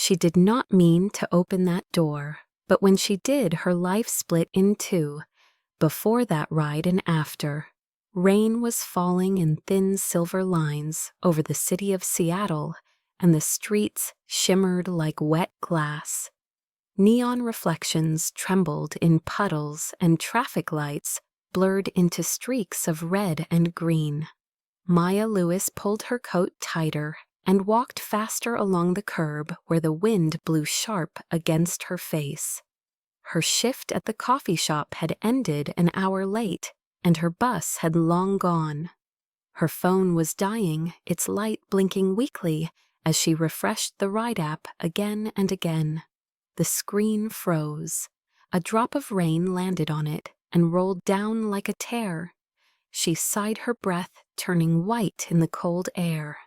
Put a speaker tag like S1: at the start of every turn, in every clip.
S1: She did not mean to open that door, but when she did, her life split in two, before that ride and after. Rain was falling in thin silver lines over the city of Seattle, and the streets shimmered like wet glass. Neon reflections trembled in puddles, and traffic lights blurred into streaks of red and green. Maya Lewis pulled her coat tighter and walked faster along the curb where the wind blew sharp against her face. Her shift at the coffee shop had ended an hour late, and her bus had long gone. Her phone was dying, its light blinking weakly as she refreshed the ride app again and again. The screen froze. A drop of rain landed on it and rolled down like a tear. She sighed her breath, turning white in the cold air.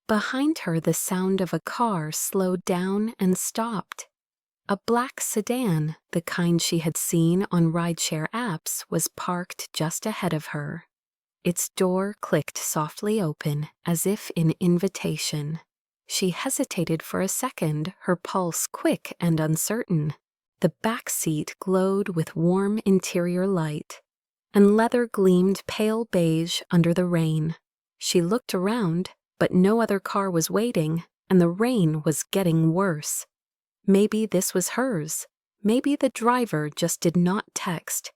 S1: Behind her, the sound of a car slowed down and stopped. A black sedan, the kind she had seen on rideshare apps, was parked just ahead of her. Its door clicked softly open, as if in invitation. She hesitated for a second, her pulse quick and uncertain. The back seat glowed with warm interior light, and leather gleamed pale beige under the rain. She looked around, but no other car was waiting, and the rain was getting worse. Maybe this was hers. Maybe the driver just did not text.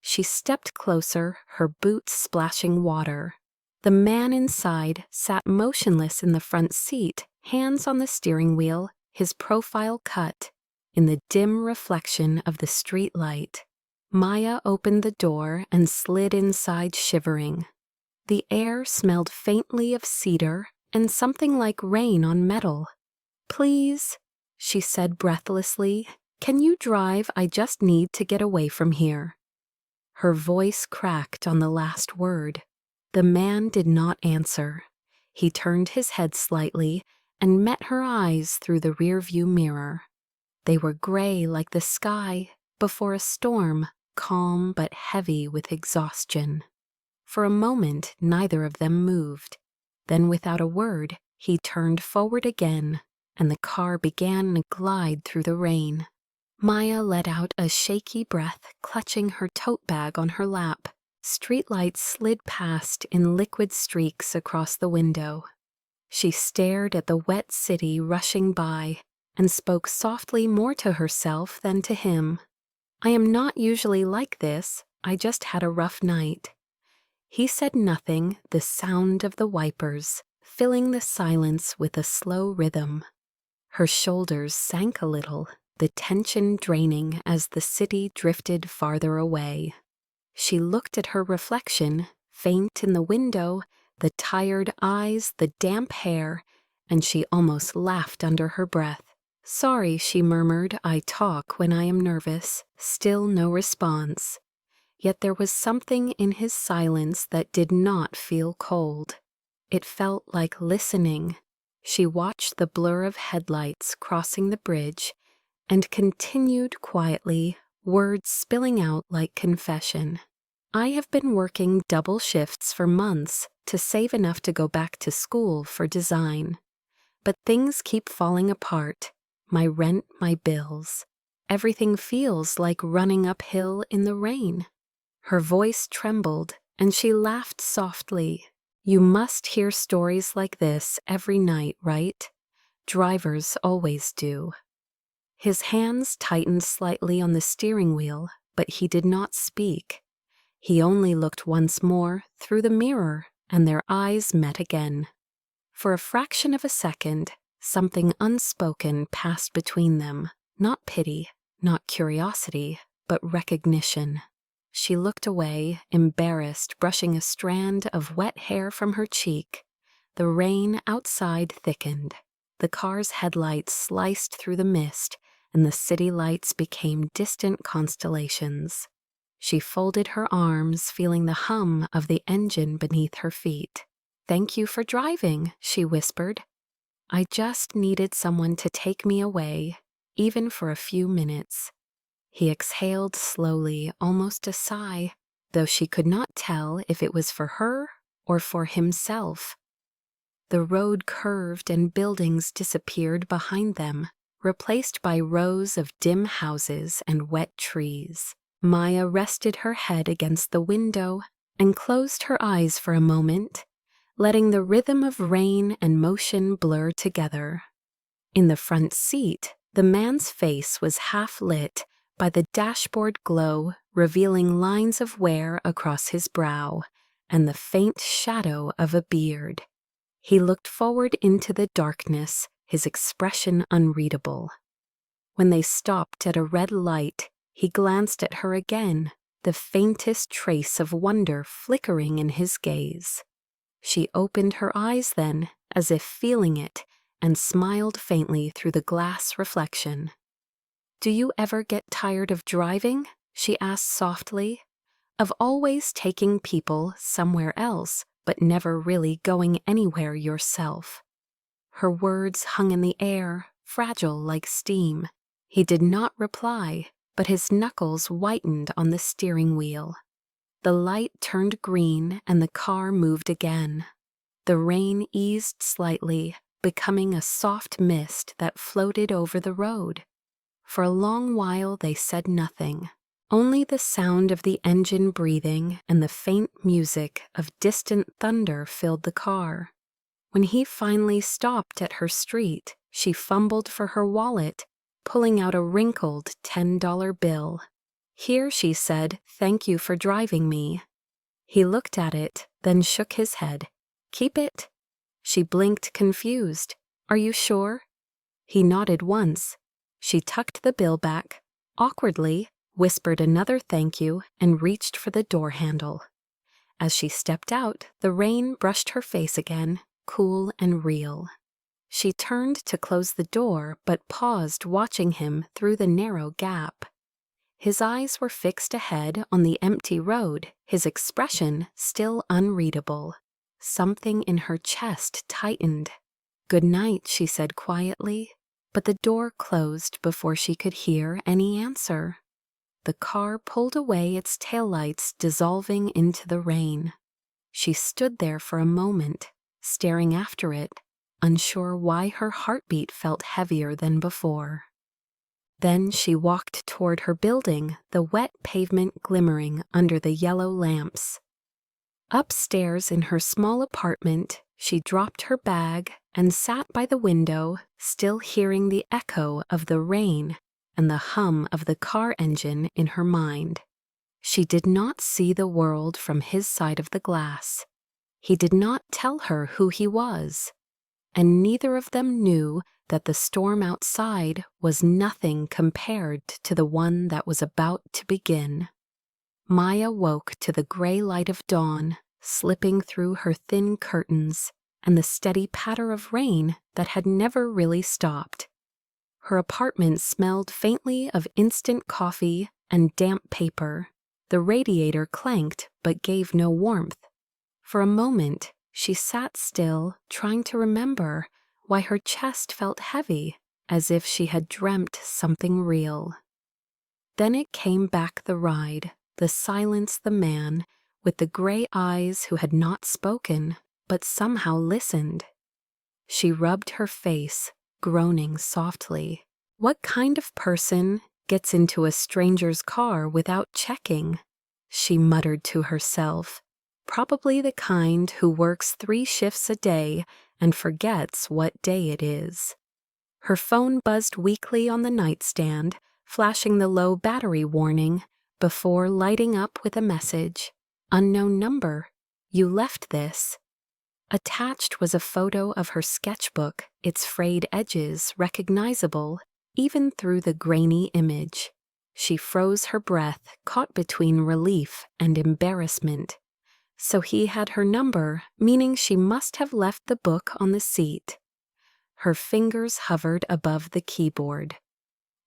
S1: She stepped closer, her boots splashing water. The man inside sat motionless in the front seat, hands on the steering wheel, his profile cut in the dim reflection of the street light. Maya opened the door and slid inside, shivering. The air smelled faintly of cedar and something like rain on metal. "Please," she said breathlessly, "can you drive? I just need to get away from here." Her voice cracked on the last word. The man did not answer. He turned his head slightly and met her eyes through the rearview mirror. They were gray like the sky before a storm, calm but heavy with exhaustion. For a moment, neither of them moved. Then, without a word, he turned forward again, and the car began to glide through the rain. Maya let out a shaky breath, clutching her tote bag on her lap. Streetlights slid past in liquid streaks across the window. She stared at the wet city rushing by and spoke softly, more to herself than to him. "I am not usually like this. I just had a rough night." He said nothing, the sound of the wipers filling the silence with a slow rhythm. Her shoulders sank a little, the tension draining as the city drifted farther away. She looked at her reflection, faint in the window, the tired eyes, the damp hair, and she almost laughed under her breath. "Sorry," she murmured, "I talk when I am nervous." Still no response. Yet there was something in his silence that did not feel cold. It felt like listening. She watched the blur of headlights crossing the bridge and continued quietly, words spilling out like confession. "I have been working double shifts for months to save enough to go back to school for design. But things keep falling apart. My rent, my bills. Everything feels like running uphill in the rain." Her voice trembled, and she laughed softly. "You must hear stories like this every night, right? Drivers always do." His hands tightened slightly on the steering wheel, but he did not speak. He only looked once more through the mirror, and their eyes met again. For a fraction of a second, something unspoken passed between them. Not pity, not curiosity, but recognition. She looked away, embarrassed, brushing a strand of wet hair from her cheek. The rain outside thickened. The car's headlights sliced through the mist, and the city lights became distant constellations. She folded her arms, feeling the hum of the engine beneath her feet. "Thank you for driving," she whispered. "I just needed someone to take me away, even for a few minutes." He exhaled slowly, almost a sigh, though she could not tell if it was for her or for himself. The road curved and buildings disappeared behind them. replaced by rows of dim houses and wet trees. Maya rested her head against the window and closed her eyes for a moment, letting the rhythm of rain and motion blur together. In the front seat, the man's face was half lit by the dashboard glow, revealing lines of wear across his brow and the faint shadow of a beard. He looked forward into the darkness, his expression unreadable. When they stopped at a red light, he glanced at her again, the faintest trace of wonder flickering in his gaze. She opened her eyes then, as if feeling it, and smiled faintly through the glass reflection. "Do you ever get tired of driving?" she asked softly. "Of always taking people somewhere else, but never really going anywhere yourself?" Her words hung in the air, fragile like steam. He did not reply, but his knuckles whitened on the steering wheel. The light turned green and the car moved again. The rain eased slightly, becoming a soft mist that floated over the road. For a long while they said nothing. Only the sound of the engine breathing and the faint music of distant thunder filled the car. When he finally stopped at her street, she fumbled for her wallet, pulling out a wrinkled $10 bill. "Here," she said, "thank you for driving me." He looked at it, then shook his head. "Keep it." She blinked, confused. "Are you sure?" He nodded once. She tucked the bill back, awkwardly, whispered another thank you, and reached for the door handle. As she stepped out, the rain brushed her face again, cool and real. She turned to close the door, but paused, watching him through the narrow gap. His eyes were fixed ahead on the empty road, his expression still unreadable. Something in her chest tightened. "Good night," she said quietly, but the door closed before she could hear any answer. The car pulled away, its taillights dissolving into the rain. She stood there for a moment, staring after it, unsure why her heartbeat felt heavier than before. Then she walked toward her building, the wet pavement glimmering under the yellow lamps. Upstairs in her small apartment, she dropped her bag and sat by the window, still hearing the echo of the rain and the hum of the car engine in her mind. She did not see the world from his side of the glass. He did not tell her who he was, and neither of them knew that the storm outside was nothing compared to the one that was about to begin. Maya woke to the gray light of dawn, slipping through her thin curtains, and the steady patter of rain that had never really stopped. Her apartment smelled faintly of instant coffee and damp paper. The radiator clanked but gave no warmth. For a moment, she sat still, trying to remember why her chest felt heavy, as if she had dreamt something real. Then it came back, the ride, the silence, the man with the gray eyes who had not spoken, but somehow listened. She rubbed her face, groaning softly. What kind of person gets into a stranger's car without checking? She muttered to herself. Probably the kind who works 3 shifts a day and forgets what day it is. Her phone buzzed weakly on the nightstand, flashing the low battery warning before lighting up with a message. "Unknown number. You left this." Attached was a photo of her sketchbook, its frayed edges recognizable even through the grainy image. She froze her breath, caught between relief and embarrassment. So he had her number, meaning she must have left the book on the seat. Her fingers hovered above the keyboard.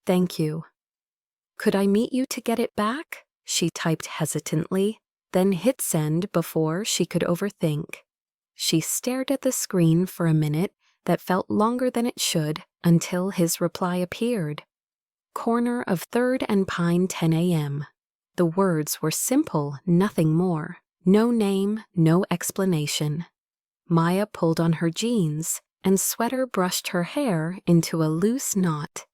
S1: "Thank you." "Could I meet you to get it back?" she typed hesitantly, then hit send before she could overthink. She stared at the screen for a minute that felt longer than it should until his reply appeared. "Corner of 3rd and Pine, 10 a.m. The words were simple, nothing more. No name, no explanation. Maya pulled on her jeans, and sweater brushed her hair into a loose knot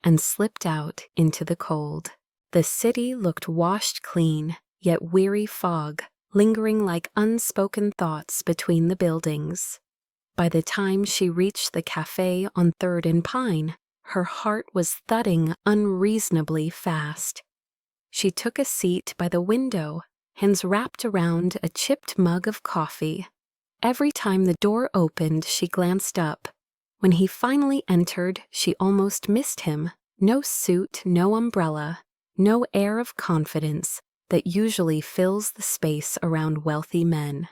S1: and slipped out into the cold. The city looked washed clean, yet weary fog, lingering like unspoken thoughts between the buildings. By the time she reached the cafe on 3rd and Pine, her heart was thudding unreasonably fast. She took a seat by the window, hands wrapped around a chipped mug of coffee. Every time the door opened, she glanced up. When he finally entered, she almost missed him. No suit, no umbrella, no air of confidence that usually fills the space around wealthy men.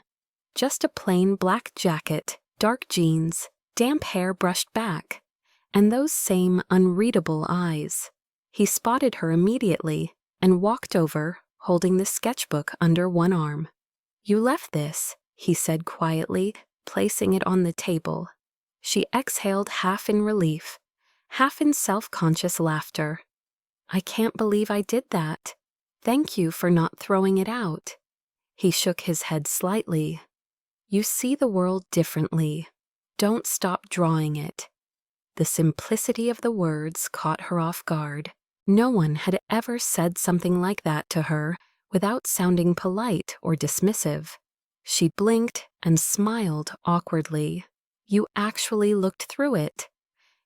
S1: Just a plain black jacket, dark jeans, damp hair brushed back, and those same unreadable eyes. He spotted her immediately and walked over, holding the sketchbook under one arm. "You left this," he said quietly, placing it on the table. She exhaled, half in relief, half in self-conscious laughter. "I can't believe I did that. Thank you for not throwing it out." He shook his head slightly. "You see the world differently. Don't stop drawing it." The simplicity of the words caught her off guard. No one had ever said something like that to her without sounding polite or dismissive. She blinked and smiled awkwardly. "You actually looked through it."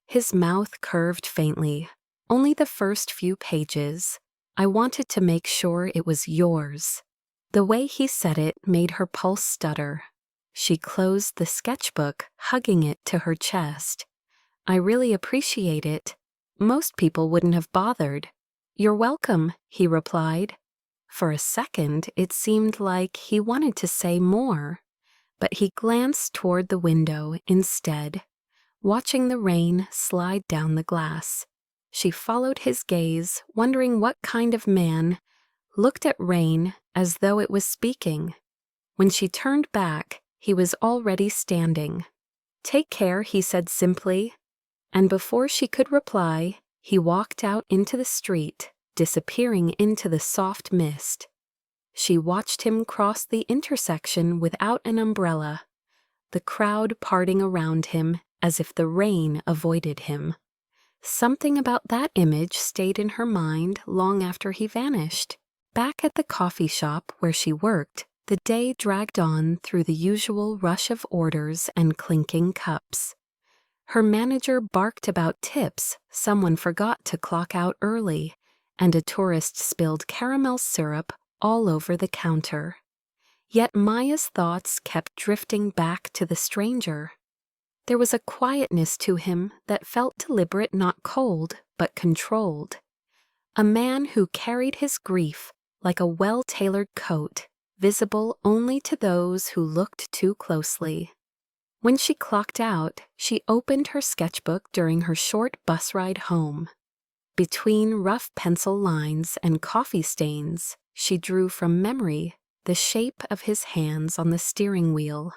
S1: His mouth curved faintly. "Only the first few pages. I wanted to make sure it was yours." The way he said it made her pulse stutter. She closed the sketchbook, hugging it to her chest. "I really appreciate it. Most people wouldn't have bothered." "You're welcome," he replied. For a second, it seemed like he wanted to say more, but he glanced toward the window instead, watching the rain slide down the glass. She followed his gaze, wondering what kind of man looked at rain as though it was speaking. When she turned back, he was already standing. "Take care," he said simply, and before she could reply, he walked out into the street, disappearing into the soft mist. She watched him cross the intersection without an umbrella, the crowd parting around him as if the rain avoided him. Something about that image stayed in her mind long after he vanished. Back at the coffee shop where she worked, the day dragged on through the usual rush of orders and clinking cups. Her manager barked about tips someone forgot to clock out early, and a tourist spilled caramel syrup all over the counter. Yet Maya's thoughts kept drifting back to the stranger. There was a quietness to him that felt deliberate, not cold, but controlled. A man who carried his grief like a well-tailored coat, visible only to those who looked too closely. When she clocked out, she opened her sketchbook during her short bus ride home. Between rough pencil lines and coffee stains, she drew from memory the shape of his hands on the steering wheel,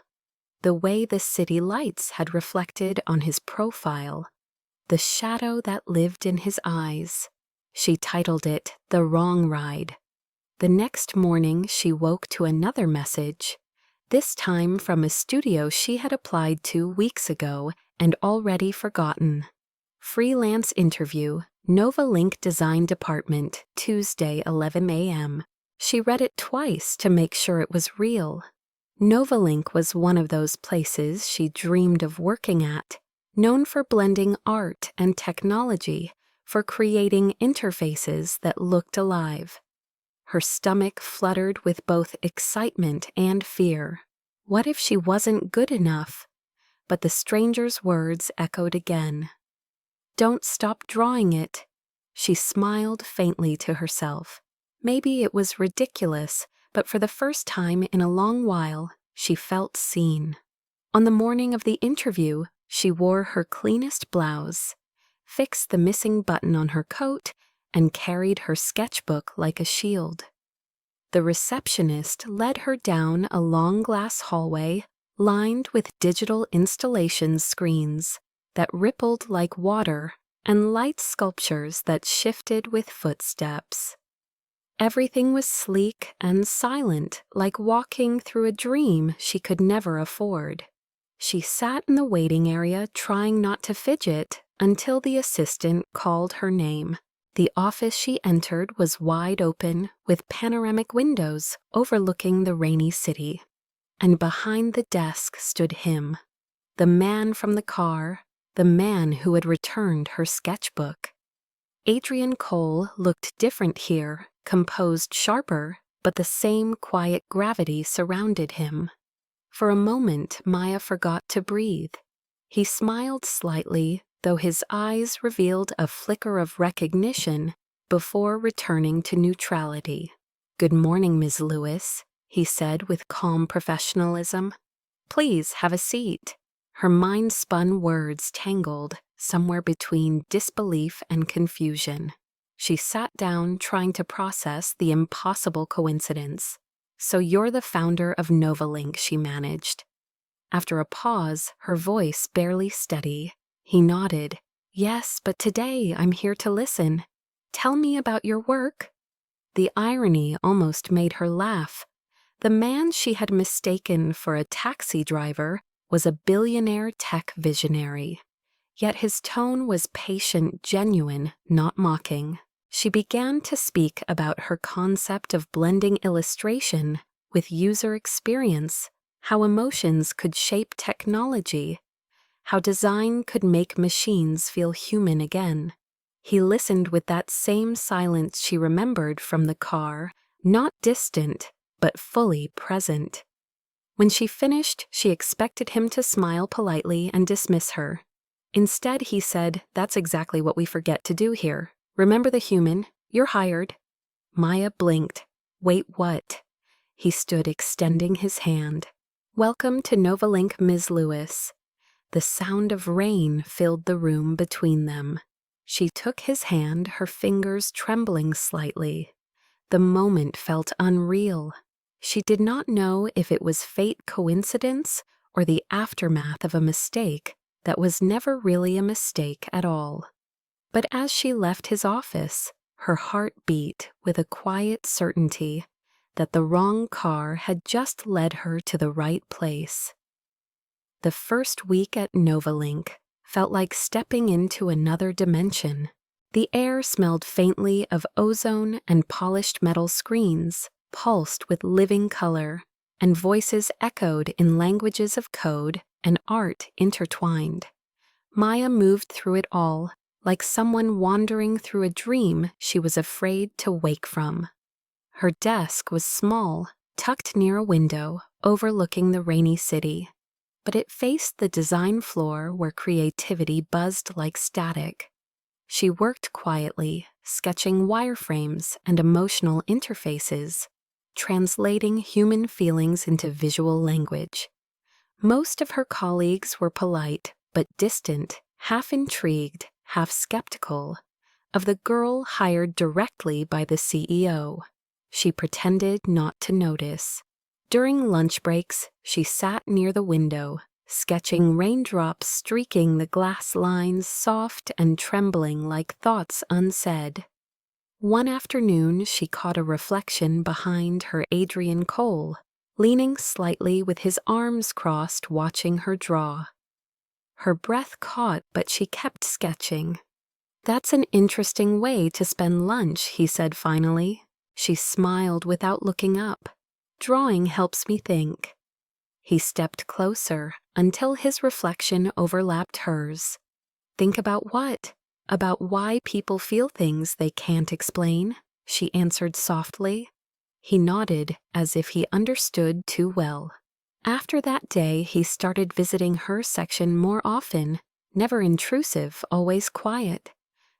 S1: the way the city lights had reflected on his profile, the shadow that lived in his eyes. She titled it "The Wrong Ride." The next morning she woke to another message, this time from a studio she had applied to weeks ago and already forgotten. "Freelance interview, Nova Link Design Department, Tuesday, 11 a.m. She read it twice to make sure it was real. Novalink was one of those places she dreamed of working at, known for blending art and technology, for creating interfaces that looked alive. Her stomach fluttered with both excitement and fear. What if she wasn't good enough? But the stranger's words echoed again. "Don't stop drawing it." She smiled faintly to herself. Maybe it was ridiculous, but for the first time in a long while, she felt seen. On the morning of the interview, she wore her cleanest blouse, fixed the missing button on her coat, and carried her sketchbook like a shield. The receptionist led her down a long glass hallway lined with digital installation screens that rippled like water and light sculptures that shifted with footsteps. Everything was sleek and silent, like walking through a dream she could never afford. She sat in the waiting area trying not to fidget until the assistant called her name. The office she entered was wide open with panoramic windows overlooking the rainy city. And behind the desk stood him, the man from the car, the man who had returned her sketchbook. Adrian Cole looked different here, composed sharper, but the same quiet gravity surrounded him. For a moment, Maya forgot to breathe. He smiled slightly, though his eyes revealed a flicker of recognition before returning to neutrality. "Good morning, Ms. Lewis," he said with calm professionalism. "Please have a seat." Her mind spun words tangled somewhere between disbelief and confusion. She sat down trying to process the impossible coincidence. "So you're the founder of Novalink," she managed. After a pause, her voice barely steady, he nodded. "Yes, but today I'm here to listen. Tell me about your work." The irony almost made her laugh. The man she had mistaken for a taxi driver was a billionaire tech visionary. Yet his tone was patient, genuine, not mocking. She began to speak about her concept of blending illustration with user experience, how emotions could shape technology, how design could make machines feel human again. He listened with that same silence she remembered from the car, not distant, but fully present. When she finished, she expected him to smile politely and dismiss her. Instead, he said, "That's exactly what we forget to do here. Remember the human. You're hired." Maya blinked. "Wait, what?" He stood extending his hand. "Welcome to Novalink, Ms. Lewis." The sound of rain filled the room between them. She took his hand, her fingers trembling slightly. The moment felt unreal. She did not know if it was fate coincidence or the aftermath of a mistake that was never really a mistake at all. But as she left his office, her heart beat with a quiet certainty that the wrong car had just led her to the right place. The first week at Novalink felt like stepping into another dimension. The air smelled faintly of ozone and polished metal screens, pulsed with living color, and voices echoed in languages of code and art intertwined. Maya moved through it all, like someone wandering through a dream she was afraid to wake from. Her desk was small, tucked near a window overlooking the rainy city, but it faced the design floor where creativity buzzed like static. She worked quietly, sketching wireframes and emotional interfaces, translating human feelings into visual language. Most of her colleagues were polite but distant, half intrigued, half skeptical, of the girl hired directly by the CEO. She pretended not to notice. During lunch breaks, she sat near the window, sketching raindrops streaking the glass lines, soft and trembling like thoughts unsaid. One afternoon, she caught a reflection behind her Adrian Cole, leaning slightly with his arms crossed watching her draw. Her breath caught, but she kept sketching. "That's an interesting way to spend lunch," he said finally. She smiled without looking up. "Drawing helps me think." He stepped closer until his reflection overlapped hers. "Think about what?" "About why people feel things they can't explain," she answered softly. He nodded as if he understood too well. After that day, he started visiting her section more often, never intrusive, always quiet.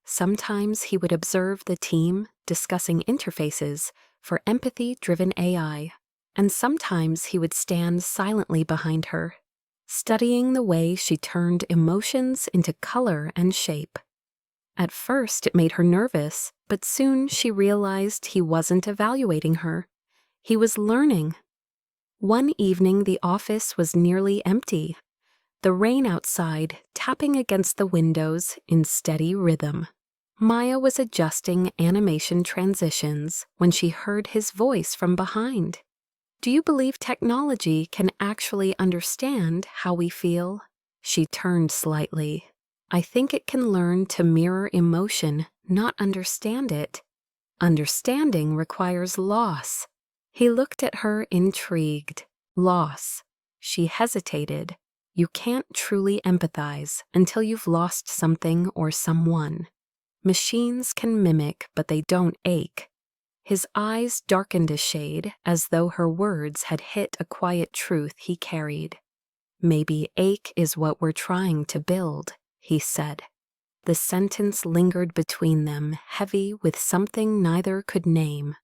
S1: Sometimes he would observe the team discussing interfaces for empathy-driven AI, and sometimes he would stand silently behind her, studying the way she turned emotions into color and shape. At first, it made her nervous, but soon she realized he wasn't evaluating her. He was learning. One evening, the office was nearly empty, the rain outside tapping against the windows in steady rhythm. Maya was adjusting animation transitions when she heard his voice from behind. Do you believe technology can actually understand how we feel? She turned slightly. I think it can learn to mirror emotion, not understand it. Understanding requires loss. He looked at her intrigued. Loss. She hesitated. You can't truly empathize until you've lost something or someone. Machines can mimic, but they don't ache. His eyes darkened a shade, as though her words had hit a quiet truth he carried. Maybe ache is what we're trying to build, he said. The sentence lingered between them, heavy with something neither could name.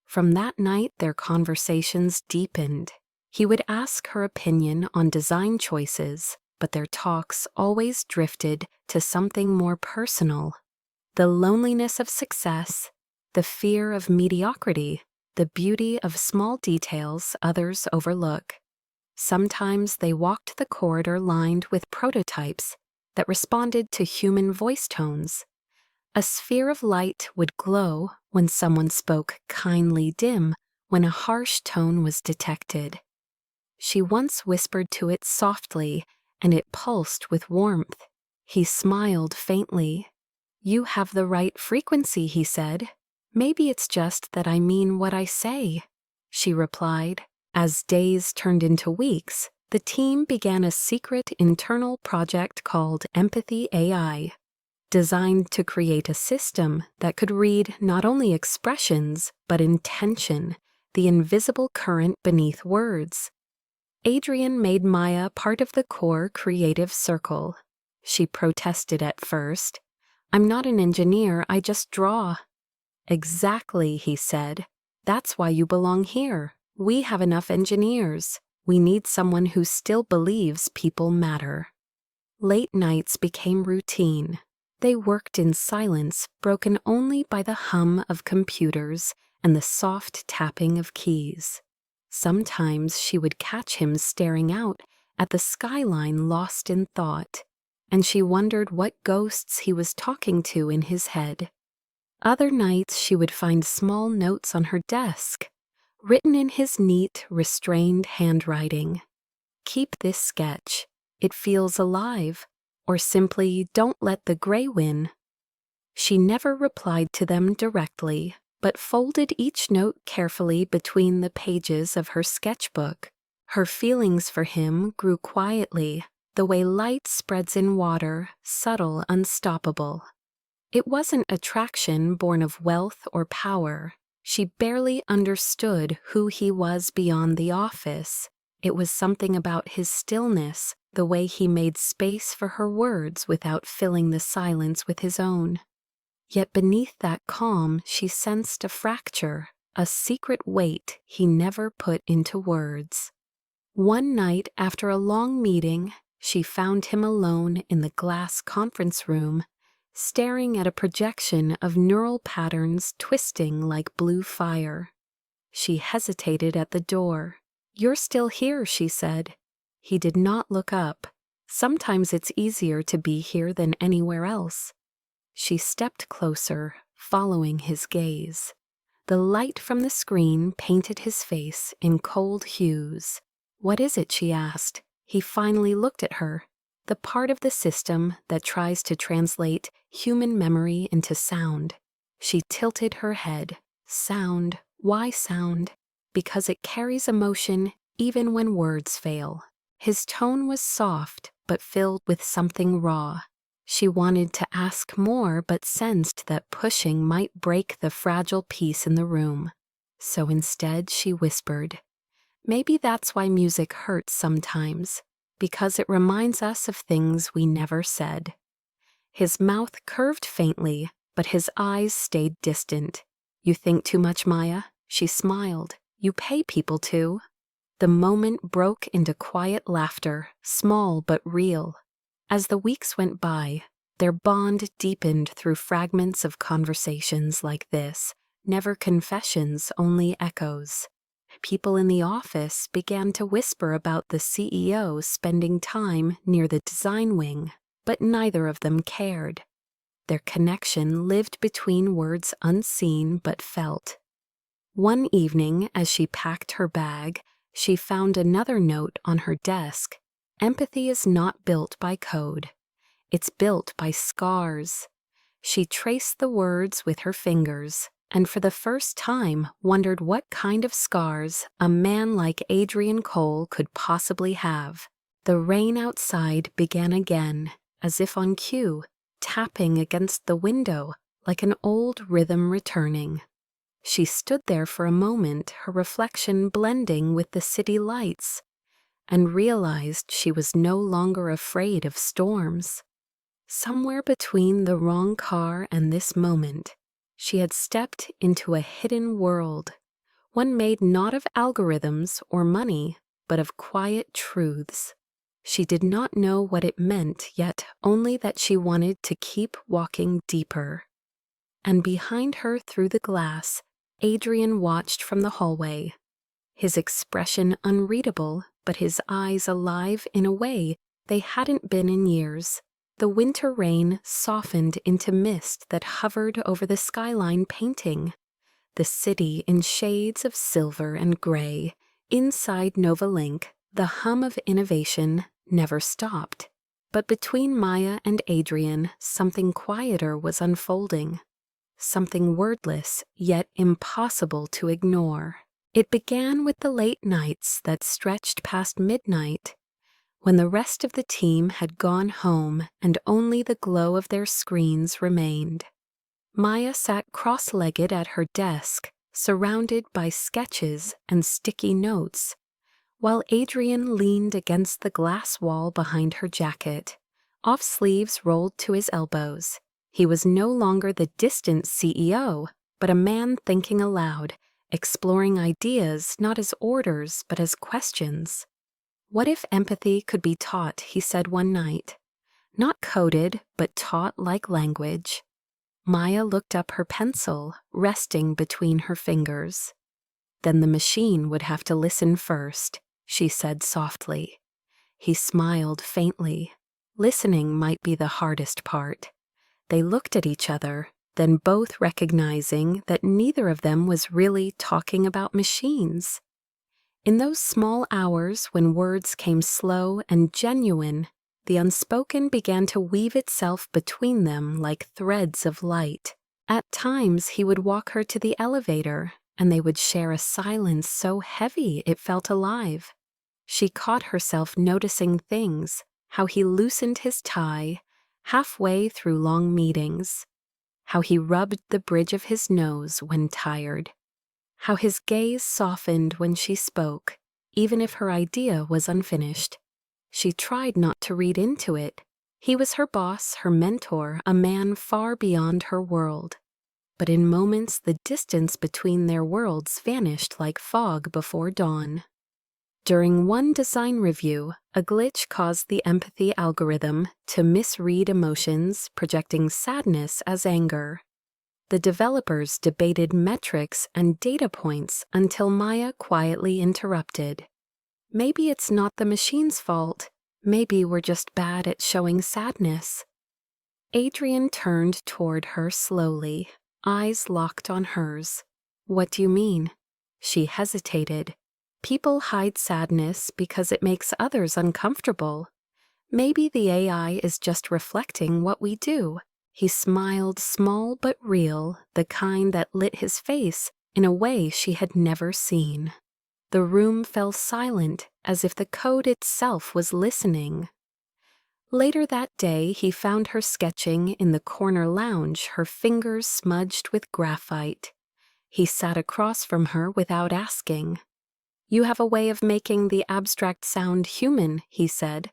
S1: From that night, their conversations deepened. He would ask her opinion on design choices, but their talks always drifted to something more personal. The loneliness of success, the fear of mediocrity, the beauty of small details others overlook. Sometimes they walked the corridor lined with prototypes that responded to human voice tones. A sphere of light would glow when someone spoke kindly dim when a harsh tone was detected. She once whispered to it softly, and it pulsed with warmth. He smiled faintly. You have the right frequency, he said. Maybe it's just that I mean what I say, she replied. As days turned into weeks, the team began a secret internal project called Empathy AI, designed to create a system that could read not only expressions, but intention, the invisible current beneath words. Adrian made Maya part of the core creative circle. She protested at first. I'm not an engineer, I just draw. Exactly, he said. That's why you belong here. We have enough engineers. We need someone who still believes people matter. Late nights became routine. They worked in silence, broken only by the hum of computers and the soft tapping of keys. Sometimes she would catch him staring out at the skyline lost in thought, and she wondered what ghosts he was talking to in his head. Other nights she would find small notes on her desk, written in his neat, restrained handwriting. Keep this sketch. It feels alive. Or simply, don't let the gray win. She never replied to them directly, but folded each note carefully between the pages of her sketchbook. Her feelings for him grew quietly, the way light spreads in water, subtle, unstoppable. It wasn't attraction born of wealth or power. She barely understood who he was beyond the office. It was something about his stillness, the way he made space for her words without filling the silence with his own. Yet beneath that calm, she sensed a fracture, a secret weight he never put into words. One night, after a long meeting, she found him alone in the glass conference room, staring at a projection of neural patterns twisting like blue fire. She hesitated at the door. You're still here, she said. He did not look up. Sometimes it's easier to be here than anywhere else. She stepped closer, following his gaze. The light from the screen painted his face in cold hues. What is it? She asked. He finally looked at her. The part of the system that tries to translate human memory into sound. She tilted her head. Sound. Why sound? Because it carries emotion even when words fail. His tone was soft, but filled with something raw. She wanted to ask more, but sensed that pushing might break the fragile peace in the room. So instead she whispered, maybe that's why music hurts sometimes, because it reminds us of things we never said. His mouth curved faintly, but his eyes stayed distant. You think too much, Maya? She smiled. You pay people to. The moment broke into quiet laughter, small but real. As the weeks went by, their bond deepened through fragments of conversations like this, never confessions, only echoes. People in the office began to whisper about the CEO spending time near the design wing, but neither of them cared. Their connection lived between words unseen but felt. One evening, as she packed her bag, she found another note on her desk. Empathy is not built by code. It's built by scars. She traced the words with her fingers, and for the first time wondered what kind of scars a man like Adrian Cole could possibly have. The rain outside began again, as if on cue, tapping against the window like an old rhythm returning. She stood there for a moment, her reflection blending with the city lights, and realized she was no longer afraid of storms. Somewhere between the wrong car and this moment, she had stepped into a hidden world, one made not of algorithms or money, but of quiet truths. She did not know what it meant, yet only that she wanted to keep walking deeper. And behind her through the glass, Adrian watched from the hallway, his expression unreadable, but his eyes alive in a way they hadn't been in years. The winter rain softened into mist that hovered over the skyline painting, the city in shades of silver and gray. Inside Novalink, the hum of innovation never stopped. But between Maya and Adrian, something quieter was unfolding. Something wordless, yet impossible to ignore. It began with the late nights that stretched past midnight, when the rest of the team had gone home and only the glow of their screens remained. Maya sat cross-legged at her desk, surrounded by sketches and sticky notes, while Adrian leaned against the glass wall behind her jacket, off sleeves rolled to his elbows. He was no longer the distant CEO, but a man thinking aloud, exploring ideas not as orders but as questions. What if empathy could be taught, he said one night. Not coded, but taught like language. Maya looked up her pencil, resting between her fingers. Then the machine would have to listen first, she said softly. He smiled faintly. Listening might be the hardest part. They looked at each other, then both recognizing that neither of them was really talking about machines. In those small hours when words came slow and genuine, the unspoken began to weave itself between them like threads of light. At times he would walk her to the elevator, and they would share a silence so heavy it felt alive. She caught herself noticing things, how he loosened his tie halfway through long meetings, how he rubbed the bridge of his nose when tired, how his gaze softened when she spoke, even if her idea was unfinished. She tried not to read into it. He was her boss, her mentor, a man far beyond her world. But in moments the distance between their worlds vanished like fog before dawn. During one design review, a glitch caused the empathy algorithm to misread emotions, projecting sadness as anger. The developers debated metrics and data points until Maya quietly interrupted. Maybe it's not the machine's fault. Maybe we're just bad at showing sadness. Adrian turned toward her slowly, eyes locked on hers. What do you mean? She hesitated. People hide sadness because it makes others uncomfortable. Maybe the AI is just reflecting what we do. He smiled, small but real, the kind that lit his face in a way she had never seen. The room fell silent, as if the code itself was listening. Later that day, he found her sketching in the corner lounge, her fingers smudged with graphite. He sat across from her without asking. "You have a way of making the abstract sound human," he said.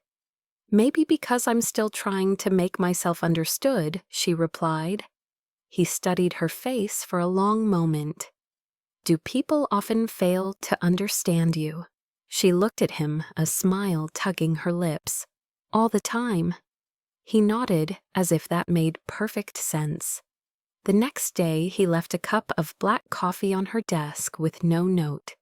S1: "Maybe because I'm still trying to make myself understood," she replied. He studied her face for a long moment. "Do people often fail to understand you?" She looked at him, a smile tugging her lips. "All the time." He nodded, as if that made perfect sense. The next day, he left a cup of black coffee on her desk with no note.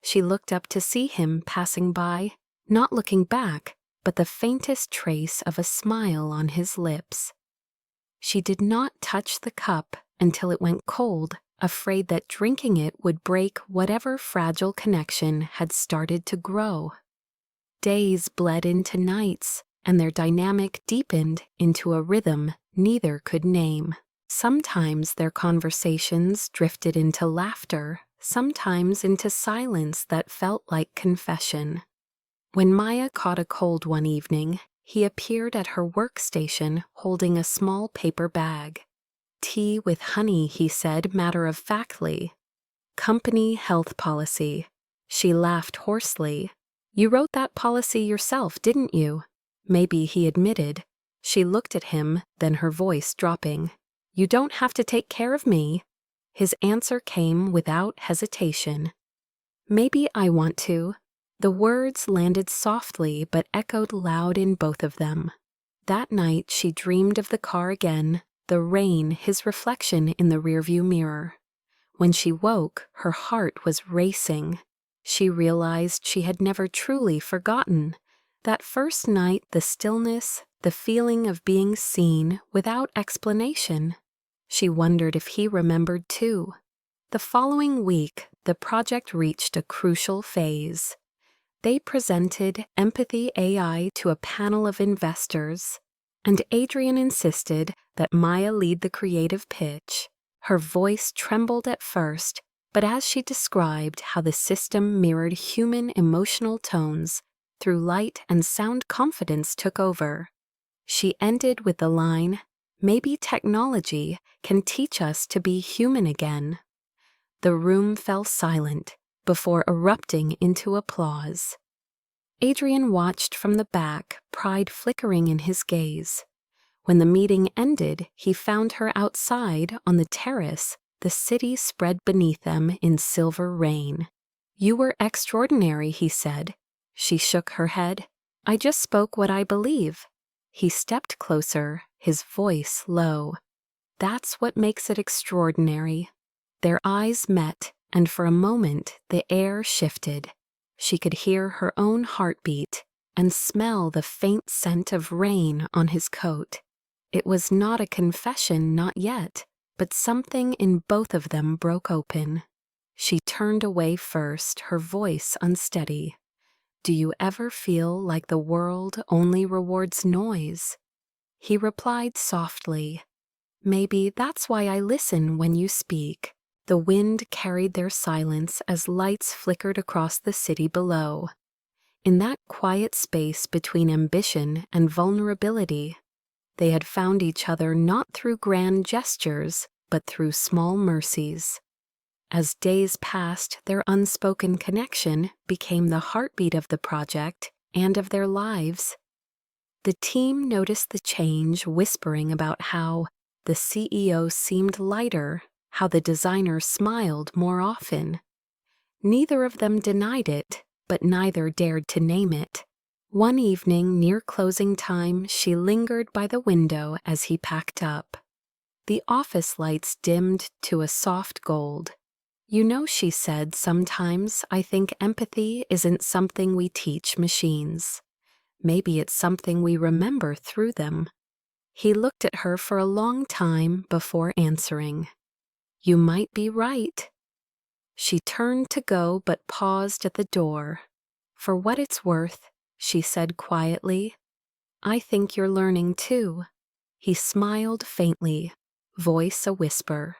S1: She looked up to see him passing by, not looking back, but the faintest trace of a smile on his lips. She did not touch the cup until it went cold, afraid that drinking it would break whatever fragile connection had started to grow. Days bled into nights, and their dynamic deepened into a rhythm neither could name. Sometimes their conversations drifted into laughter, sometimes into silence that felt like confession. When Maya caught a cold one evening, he appeared at her workstation holding a small paper bag. "Tea with honey," he said matter-of-factly. "Company health policy." She laughed hoarsely. "You wrote that policy yourself, didn't you?" Maybe he admitted. She looked at him, then her voice dropping. "You don't have to take care of me." His answer came without hesitation. "Maybe I want to." The words landed softly but echoed loud in both of them. That night she dreamed of the car again, the rain his reflection in the rearview mirror. When she woke, her heart was racing. She realized she had never truly forgotten. That first night, the stillness, the feeling of being seen without explanation. She wondered if he remembered too. The following week, the project reached a crucial phase. They presented Empathy AI to a panel of investors, and Adrian insisted that Maya lead the creative pitch. Her voice trembled at first, but as she described how the system mirrored human emotional tones through light and sound, confidence took over. She ended with the line, "Maybe technology can teach us to be human again." The room fell silent before erupting into applause. Adrian watched from the back, pride flickering in his gaze. When the meeting ended, he found her outside on the terrace, the city spread beneath them in silver rain. "You were extraordinary," he said. She shook her head. "I just spoke what I believe." He stepped closer, his voice low. "That's what makes it extraordinary." Their eyes met, and for a moment the air shifted. She could hear her own heartbeat and smell the faint scent of rain on his coat. It was not a confession, not yet, but something in both of them broke open. She turned away first, her voice unsteady. "Do you ever feel like the world only rewards noise?" He replied softly, "Maybe that's why I listen when you speak." The wind carried their silence as lights flickered across the city below. In that quiet space between ambition and vulnerability, they had found each other not through grand gestures, but through small mercies. As days passed, their unspoken connection became the heartbeat of the project and of their lives. The team noticed the change, whispering about how the CEO seemed lighter, how the designer smiled more often. Neither of them denied it, but neither dared to name it. One evening, near closing time, she lingered by the window as he packed up. The office lights dimmed to a soft gold. "You know," she said, "sometimes I think empathy isn't something we teach machines. Maybe it's something we remember through them." He looked at her for a long time before answering. "You might be right." She turned to go but paused at the door. "For what it's worth," she said quietly, "I think you're learning too." He smiled faintly, voice a whisper.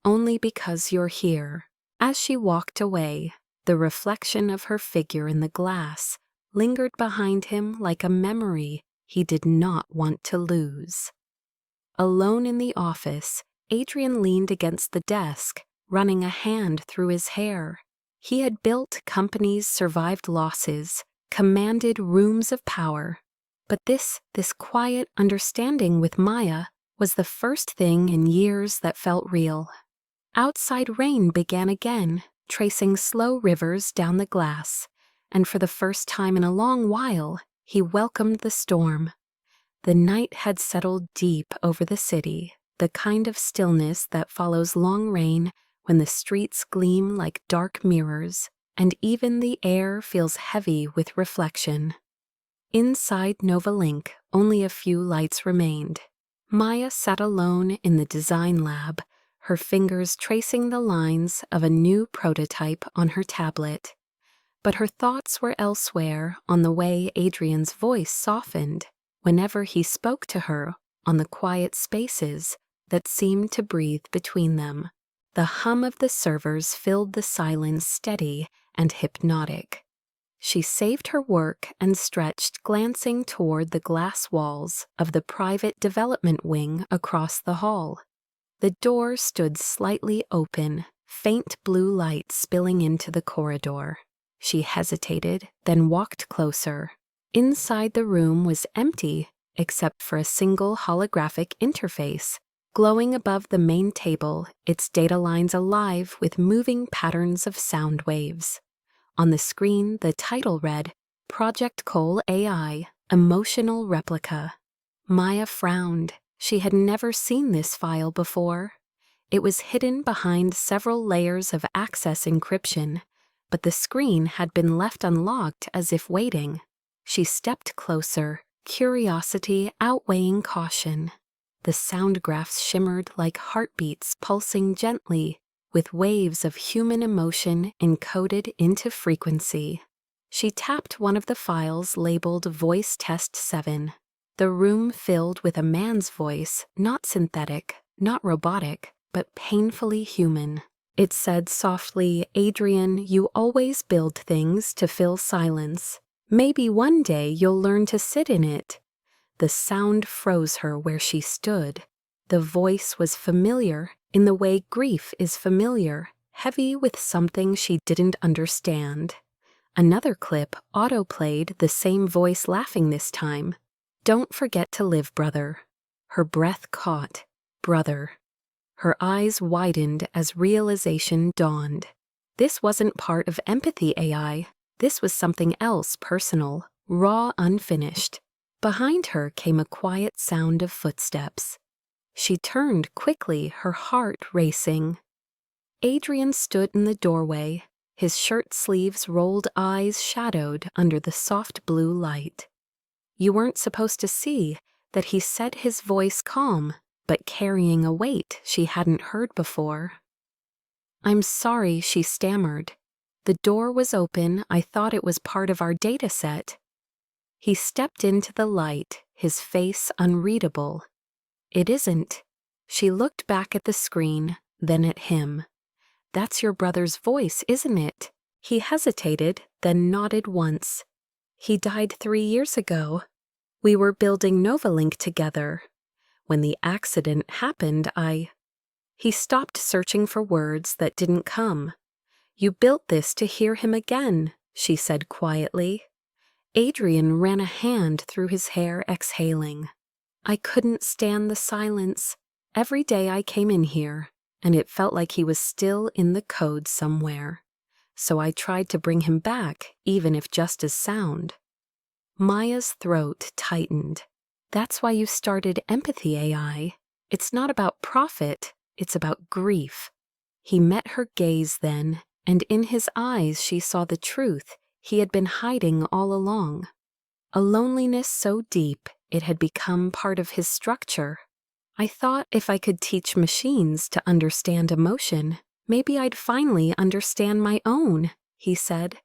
S1: "Only because you're here." As she walked away, the reflection of her figure in the glass lingered behind him like a memory he did not want to lose. Alone in the office, Adrian leaned against the desk, running a hand through his hair. He had built companies, survived losses, commanded rooms of power. But this quiet understanding with Maya was the first thing in years that felt real. Outside rain began again, tracing slow rivers down the glass, and for the first time in a long while, he welcomed the storm. The night had settled deep over the city, the kind of stillness that follows long rain when the streets gleam like dark mirrors, and even the air feels heavy with reflection. Inside Novalink, only a few lights remained. Maya sat alone in the design lab, her fingers tracing the lines of a new prototype on her tablet. But her thoughts were elsewhere on the way Adrian's voice softened whenever he spoke to her on the quiet spaces that seemed to breathe between them. The hum of the servers filled the silence steady and hypnotic. She saved her work and stretched, glancing toward the glass walls of the private development wing across the hall. The door stood slightly open, faint blue light spilling into the corridor. She hesitated, then walked closer. Inside the room was empty, except for a single holographic interface, glowing above the main table, its data lines alive with moving patterns of sound waves. On the screen, the title read, Project Cole AI, Emotional Replica. Maya frowned. She had never seen this file before. It was hidden behind several layers of access encryption, but the screen had been left unlocked as if waiting. She stepped closer, curiosity outweighing caution. The sound graphs shimmered like heartbeats pulsing gently, with waves of human emotion encoded into frequency. She tapped one of the files labeled Voice Test 7. The room filled with a man's voice, not synthetic, not robotic, but painfully human. It said softly, Adrian, you always build things to fill silence. Maybe one day you'll learn to sit in it. The sound froze her where she stood. The voice was familiar in the way grief is familiar, heavy with something she didn't understand. Another clip auto-played, the same voice laughing this time. Don't forget to live, brother. Her breath caught. Brother. Her eyes widened as realization dawned. This wasn't part of empathy AI. This was something else personal, raw, unfinished. Behind her came a quiet sound of footsteps. She turned quickly, her heart racing. Adrian stood in the doorway, his shirt sleeves rolled, eyes shadowed under the soft blue light. You weren't supposed to see that he said, his voice calm, but carrying a weight she hadn't heard before. I'm sorry, she stammered. The door was open. I thought it was part of our data set. He stepped into the light, his face unreadable. It isn't. She looked back at the screen, then at him. That's your brother's voice, isn't it? He hesitated, then nodded once. He died 3 years ago. We were building Novalink together. When the accident happened, He stopped, searching for words that didn't come. You built this to hear him again, she said quietly. Adrian ran a hand through his hair, exhaling. I couldn't stand the silence. Every day I came in here, and it felt like he was still in the code somewhere. So I tried to bring him back, even if just as sound. Maya's throat tightened. That's why you started Empathy AI. It's not about profit, it's about grief. He met her gaze then, and in his eyes she saw the truth he had been hiding all along. A loneliness so deep it had become part of his structure. I thought if I could teach machines to understand emotion, maybe I'd finally understand my own, he said.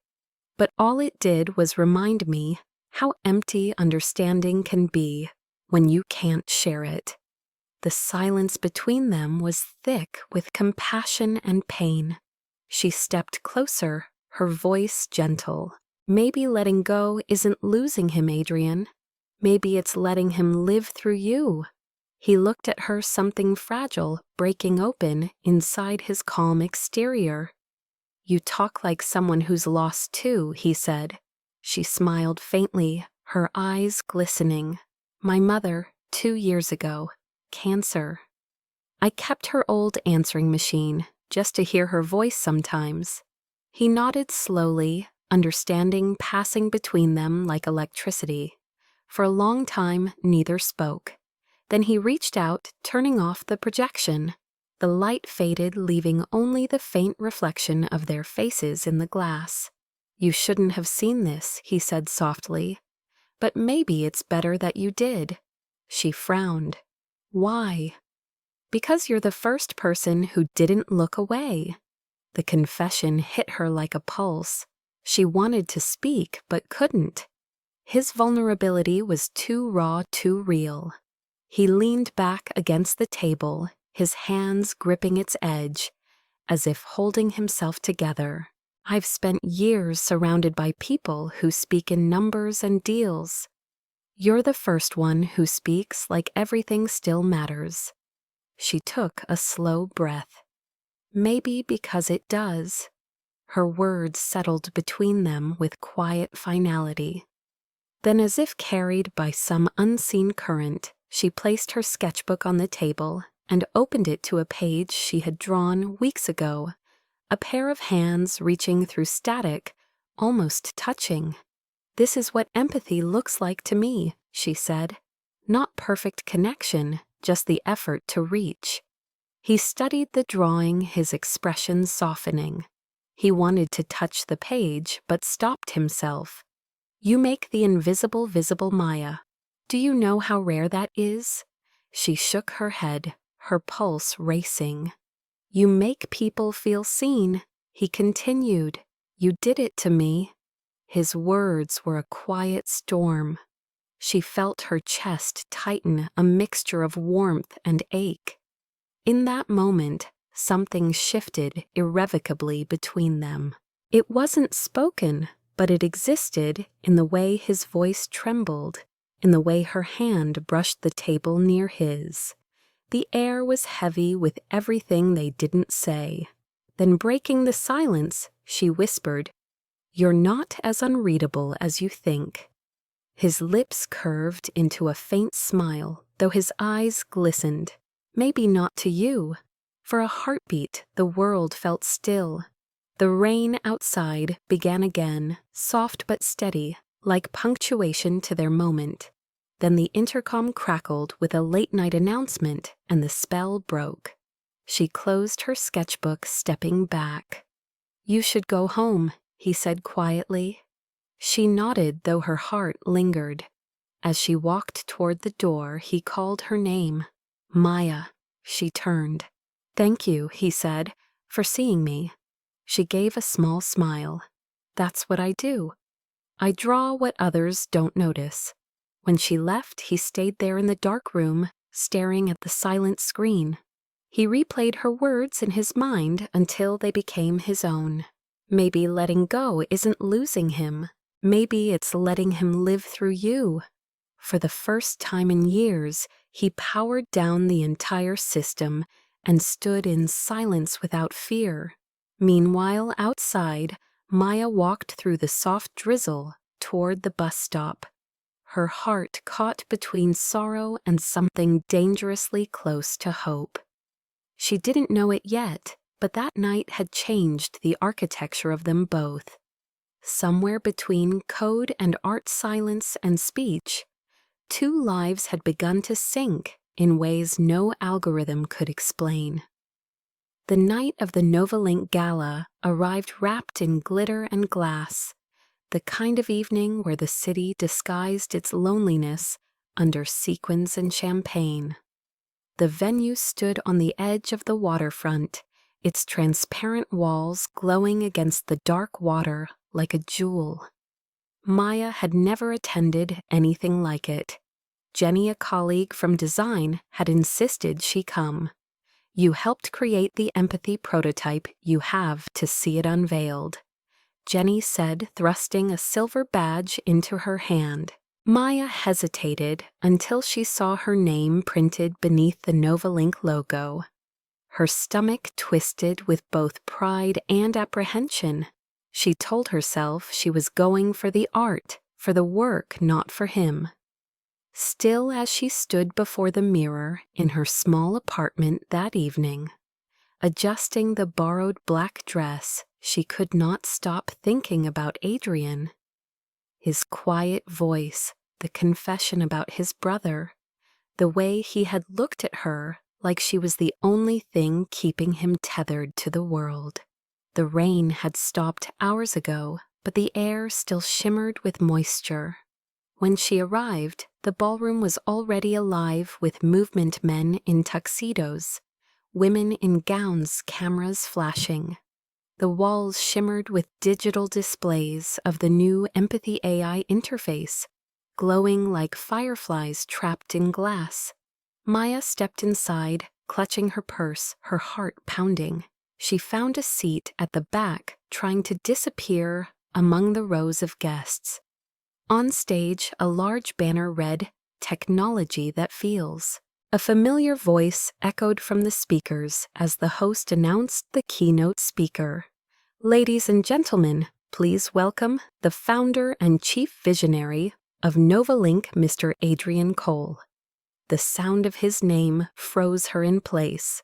S1: But all it did was remind me how empty understanding can be when you can't share it. The silence between them was thick with compassion and pain. She stepped closer, her voice gentle. Maybe letting go isn't losing him, Adrian. Maybe it's letting him live through you. He looked at her, something fragile breaking open inside his calm exterior. You talk like someone who's lost too, he said. She smiled faintly, her eyes glistening. My mother, 2 years ago. Cancer. I kept her old answering machine, just to hear her voice sometimes. He nodded slowly, understanding passing between them like electricity. For a long time, neither spoke. Then he reached out, turning off the projection. The light faded, leaving only the faint reflection of their faces in the glass. You shouldn't have seen this, he said softly. But maybe it's better that you did. She frowned. Why? Because you're the first person who didn't look away. The confession hit her like a pulse. She wanted to speak, but couldn't. His vulnerability was too raw, too real. He leaned back against the table, his hands gripping its edge, as if holding himself together. I've spent years surrounded by people who speak in numbers and deals. You're the first one who speaks like everything still matters. She took a slow breath. Maybe because it does. Her words settled between them with quiet finality. Then, as if carried by some unseen current, she placed her sketchbook on the table and opened it to a page she had drawn weeks ago, a pair of hands reaching through static, almost touching. "This is what empathy looks like to me," she said. "Not perfect connection, just the effort to reach." He studied the drawing, his expression softening. He wanted to touch the page, but stopped himself. "You make the invisible visible, Maya. Do you know how rare that is?" She shook her head, her pulse racing. "You make people feel seen," he continued. "You did it to me." His words were a quiet storm. She felt her chest tighten, a mixture of warmth and ache. In that moment, something shifted irrevocably between them. It wasn't spoken, but it existed in the way his voice trembled, in the way her hand brushed the table near his. The air was heavy with everything they didn't say. Then, breaking the silence, she whispered, "You're not as unreadable as you think." His lips curved into a faint smile, though his eyes glistened. "Maybe not to you." For a heartbeat, the world felt still. The rain outside began again, soft but steady, like punctuation to their moment. Then the intercom crackled with a late-night announcement, and the spell broke. She closed her sketchbook, stepping back. "You should go home," he said quietly. She nodded, though her heart lingered. As she walked toward the door, he called her name. "Maya." She turned. "Thank you," he said, "for seeing me." She gave a small smile. "That's what I do. I draw what others don't notice." When she left, he stayed there in the dark room, staring at the silent screen. He replayed her words in his mind until they became his own. Maybe letting go isn't losing him. Maybe it's letting him live through you. For the first time in years, he powered down the entire system and stood in silence without fear. Meanwhile, outside, Maya walked through the soft drizzle toward the bus stop. Her heart caught between sorrow and something dangerously close to hope. She didn't know it yet, but that night had changed the architecture of them both. Somewhere between code and art, silence and speech, two lives had begun to sync in ways no algorithm could explain. The night of the Novalink Gala arrived wrapped in glitter and glass, the kind of evening where the city disguised its loneliness under sequins and champagne. The venue stood on the edge of the waterfront, its transparent walls glowing against the dark water like a jewel. Maya had never attended anything like it. Jenny, a colleague from design, had insisted she come. "You helped create the empathy prototype. You have to see it unveiled," Jenny said, thrusting a silver badge into her hand. Maya hesitated until she saw her name printed beneath the Novalink logo. Her stomach twisted with both pride and apprehension. She told herself she was going for the art, for the work, not for him. Still, as she stood before the mirror in her small apartment that evening, adjusting the borrowed black dress, she could not stop thinking about Adrian. His quiet voice, the confession about his brother, the way he had looked at her like she was the only thing keeping him tethered to the world. The rain had stopped hours ago, but the air still shimmered with moisture. When she arrived, the ballroom was already alive with movement men in tuxedos, women in gowns, cameras flashing. The walls shimmered with digital displays of the new Empathy AI interface, glowing like fireflies trapped in glass. Maya stepped inside, clutching her purse, her heart pounding. She found a seat at the back, trying to disappear among the rows of guests. On stage, a large banner read, "Technology that feels." A familiar voice echoed from the speakers as the host announced the keynote speaker. "Ladies and gentlemen, please welcome the founder and chief visionary of Novalink, Mr. Adrian Cole." The sound of his name froze her in place.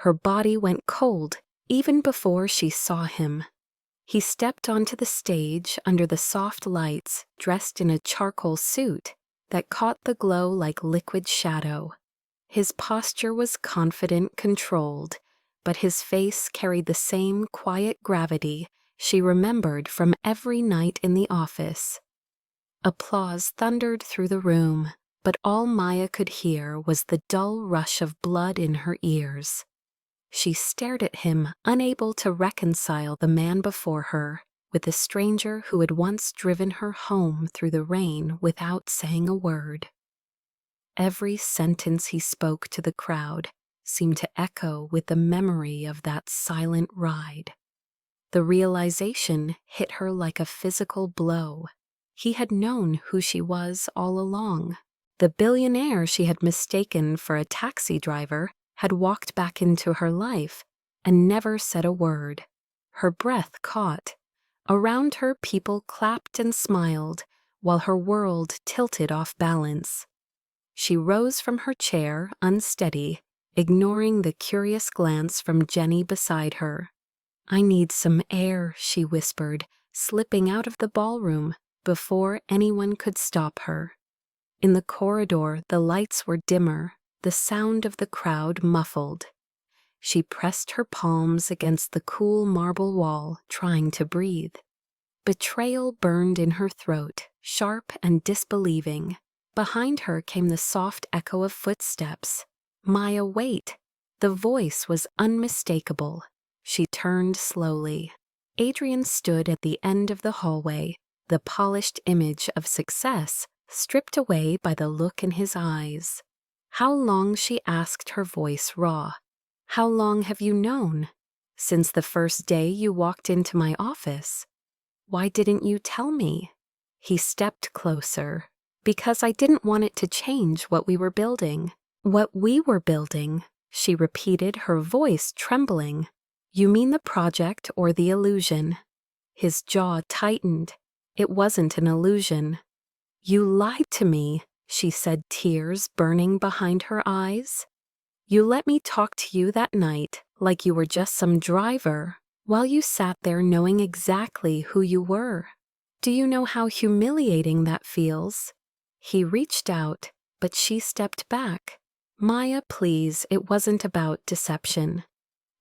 S1: Her body went cold even before she saw him. He stepped onto the stage under the soft lights, dressed in a charcoal suit that caught the glow like liquid shadow. His posture was confident, controlled, but his face carried the same quiet gravity she remembered from every night in the office. Applause thundered through the room, but all Maya could hear was the dull rush of blood in her ears. She stared at him, unable to reconcile the man before her with the stranger who had once driven her home through the rain without saying a word. Every sentence he spoke to the crowd seemed to echo with the memory of that silent ride. The realization hit her like a physical blow. He had known who she was all along. The billionaire she had mistaken for a taxi driver had walked back into her life and never said a word. Her breath caught. Around her, people clapped and smiled, while her world tilted off balance. She rose from her chair, unsteady, ignoring the curious glance from Jenny beside her. "I need some air," she whispered, slipping out of the ballroom before anyone could stop her. In the corridor, the lights were dimmer, the sound of the crowd muffled. She pressed her palms against the cool marble wall, trying to breathe. Betrayal burned in her throat, sharp and disbelieving. Behind her came the soft echo of footsteps. "Maya, wait!" The voice was unmistakable. She turned slowly. Adrian stood at the end of the hallway, the polished image of success stripped away by the look in his eyes. "How long?" she asked, her voice raw. "How long have you known? Since the first day you walked into my office. Why didn't you tell me?" He stepped closer. "Because I didn't want it to change what we were building." "What we were building?" she repeated, her voice trembling. "You mean the project or the illusion?" His jaw tightened. "It wasn't an illusion." "You lied to me," she said, tears burning behind her eyes. "You let me talk to you that night like you were just some driver, while you sat there knowing exactly who you were. Do you know how humiliating that feels?" He reached out, but she stepped back. "Maya, please, it wasn't about deception.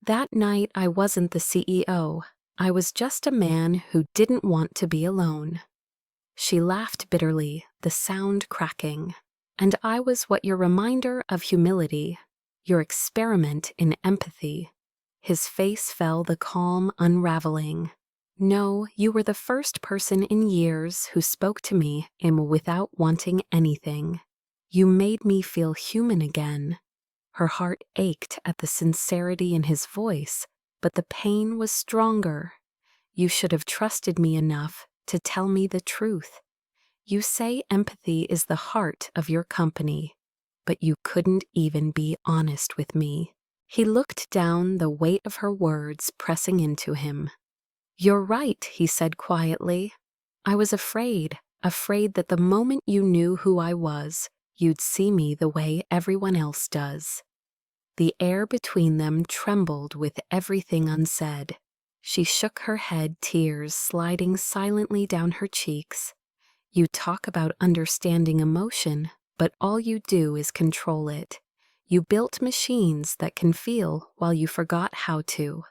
S1: That night I wasn't the CEO. I was just a man who didn't want to be alone." She laughed bitterly, the sound cracking. "And I was what your reminder of humility, your experiment in empathy." His face fell, the calm unraveling. "No, you were the first person in years who spoke to me without wanting anything. You made me feel human again." Her heart ached at the sincerity in his voice, but the pain was stronger. "You should have trusted me enough to tell me the truth. You say empathy is the heart of your company, but you couldn't even be honest with me." He looked down, the weight of her words pressing into him. "You're right," he said quietly. "I was afraid that the moment you knew who I was, you'd see me the way everyone else does." The air between them trembled with everything unsaid. She shook her head, tears sliding silently down her cheeks. "You talk about understanding emotion, but all you do is control it. You built machines that can feel while you forgot how to."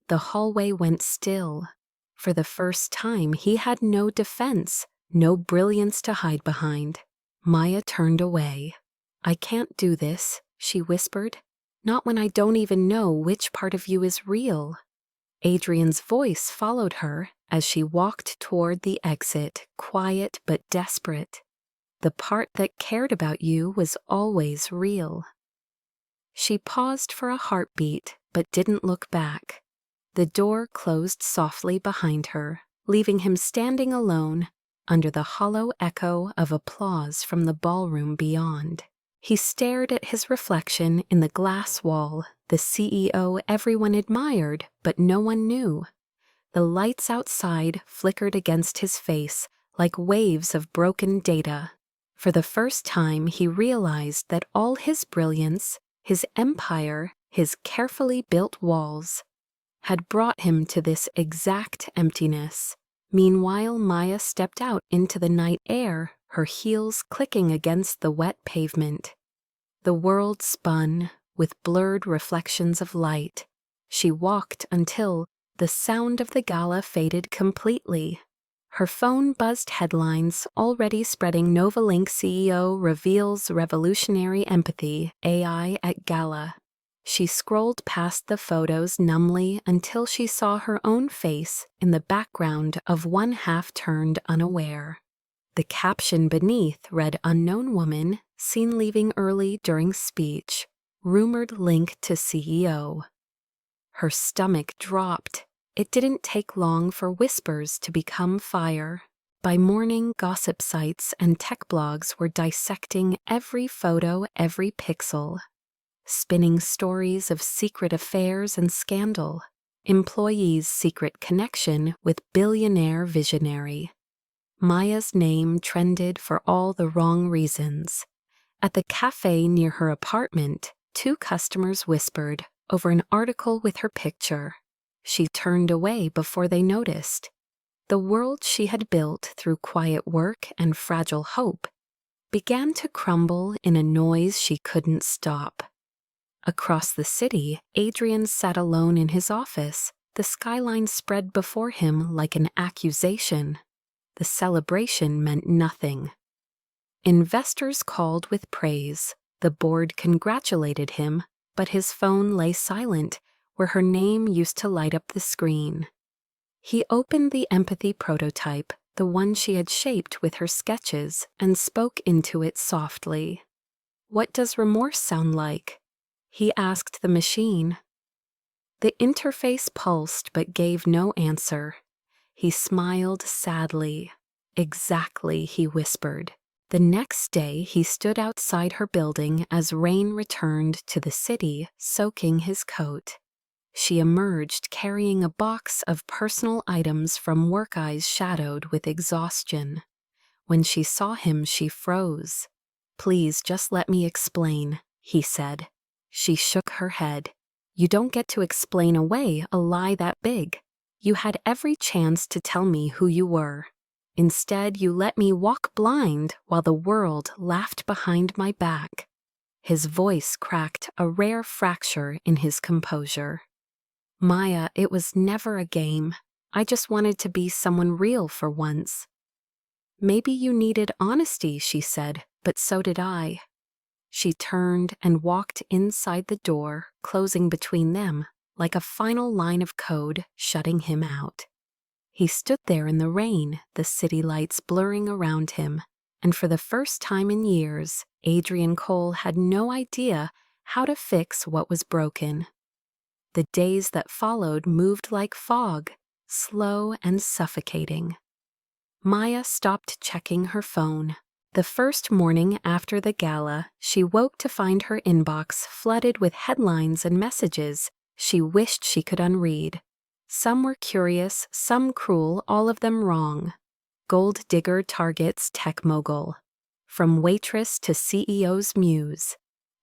S1: The hallway went still. For the first time, he had no defense, no brilliance to hide behind. Maya turned away. "I can't do this," she whispered. "Not when I don't even know which part of you is real." Adrian's voice followed her as she walked toward the exit, quiet but desperate. "The part that cared about you was always real." She paused for a heartbeat but didn't look back. The door closed softly behind her, leaving him standing alone under the hollow echo of applause from the ballroom beyond. He stared at his reflection in the glass wall, the CEO everyone admired but no one knew. The lights outside flickered against his face like waves of broken data. For the first time he realized that all his brilliance, his empire, his carefully built walls, had brought him to this exact emptiness. Meanwhile, Maya stepped out into the night air, her heels clicking against the wet pavement. The world spun with blurred reflections of light. She walked until the sound of the gala faded completely. Her phone buzzed headlines already spreading. Novalink CEO reveals revolutionary empathy AI at gala. She scrolled past the photos numbly until she saw her own face in the background of one half turned unaware. The caption beneath read "Unknown woman, seen leaving early during speech, rumored link to CEO." Her stomach dropped. It didn't take long for whispers to become fire. By morning, gossip sites and tech blogs were dissecting every photo, every pixel, spinning stories of secret affairs and scandal, employees' secret connection with billionaire visionary. Maya's name trended for all the wrong reasons. At the cafe near her apartment, 2 customers whispered over an article with her picture. She turned away before they noticed. The world she had built through quiet work and fragile hope began to crumble in a noise she couldn't stop. Across the city, Adrian sat alone in his office. The skyline spread before him like an accusation. The celebration meant nothing. Investors called with praise. The board congratulated him, but his phone lay silent where her name used to light up the screen. He opened the empathy prototype, the one she had shaped with her sketches, and spoke into it softly. "What does remorse sound like?" he asked the machine. The interface pulsed but gave no answer. He smiled sadly. "Exactly," he whispered. The next day he stood outside her building as rain returned to the city, soaking his coat. She emerged carrying a box of personal items from work, eyes shadowed with exhaustion. When she saw him, she froze. "Please just let me explain," he said. She shook her head. "You don't get to explain away a lie that big. You had every chance to tell me who you were. Instead, you let me walk blind while the world laughed behind my back." His voice cracked, a rare fracture in his composure. "Maya, it was never a game. I just wanted to be someone real for once." "Maybe you needed honesty," she said, "but so did I." She turned and walked inside the door, closing between them like a final line of code, shutting him out. He stood there in the rain, the city lights blurring around him, and for the first time in years, Adrian Cole had no idea how to fix what was broken. The days that followed moved like fog, slow and suffocating. Maya stopped checking her phone. The first morning after the gala, she woke to find her inbox flooded with headlines and messages she wished she could unread. Some were curious, some cruel, all of them wrong. Gold digger targets tech mogul. From waitress to CEO's muse.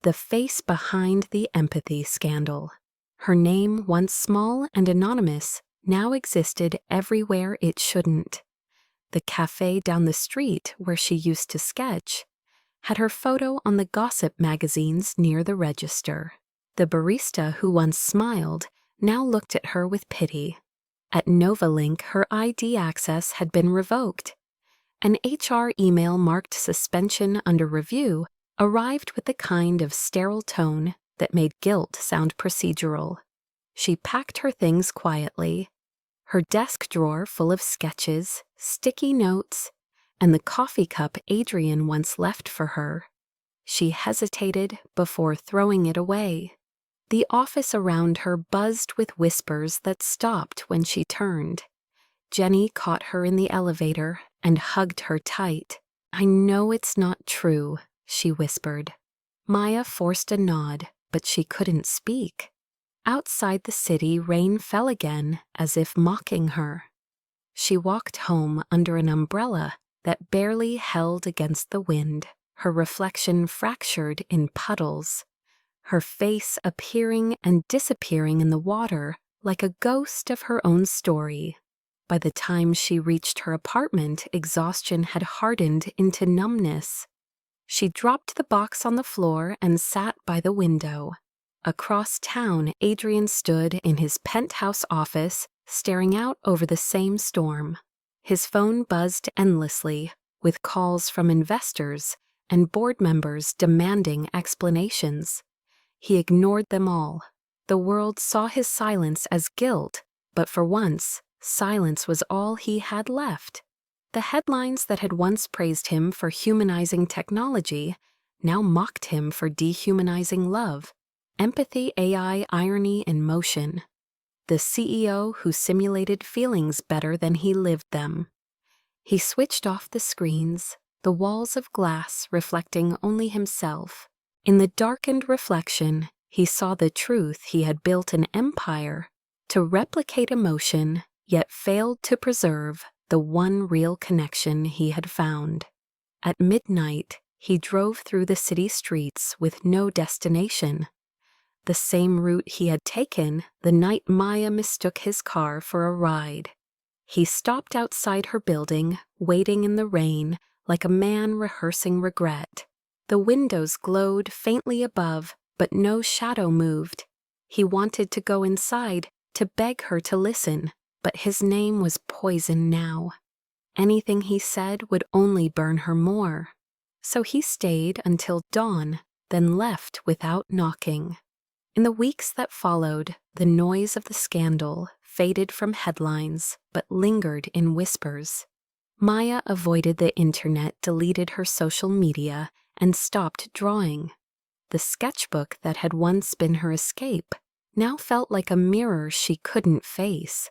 S1: The face behind the empathy scandal. Her name, once small and anonymous, now existed everywhere it shouldn't. The cafe down the street where she used to sketch had her photo on the gossip magazines near the register. The barista who once smiled now looked at her with pity. At Novalink, her ID access had been revoked, An HR email marked suspension under review arrived with the kind of sterile tone that made guilt sound procedural. She packed her things quietly, her desk drawer full of sketches, sticky notes, and the coffee cup Adrian once left for her. She hesitated before throwing it away. The office around her buzzed with whispers that stopped when she turned. Jenny caught her in the elevator and hugged her tight. "I know it's not true," she whispered. Maya forced a nod, but she couldn't speak. Outside the city, rain fell again, as if mocking her. She walked home under an umbrella that barely held against the wind, her reflection fractured in puddles, her face appearing and disappearing in the water like a ghost of her own story. By the time she reached her apartment, exhaustion had hardened into numbness. She dropped the box on the floor and sat by the window. Across town, Adrian stood in his penthouse office, staring out over the same storm. His phone buzzed endlessly, with calls from investors and board members demanding explanations. He ignored them all. The world saw his silence as guilt, but for once, silence was all he had left. The headlines that had once praised him for humanizing technology now mocked him for dehumanizing love. Empathy, AI, irony, and motion. The CEO who simulated feelings better than he lived them. He switched off the screens, the walls of glass reflecting only himself. In the darkened reflection, he saw the truth. He had built an empire to replicate emotion, yet failed to preserve the one real connection he had found. At midnight, he drove through the city streets with no destination. The same route he had taken the night Maya mistook his car for a ride. He stopped outside her building, waiting in the rain, like a man rehearsing regret. The windows glowed faintly above, but no shadow moved. He wanted to go inside, to beg her to listen, but his name was poison now. Anything he said would only burn her more. So he stayed until dawn, then left without knocking. In the weeks that followed, the noise of the scandal faded from headlines but lingered in whispers. Maya avoided the internet, deleted her social media, and stopped drawing. The sketchbook that had once been her escape now felt like a mirror she couldn't face.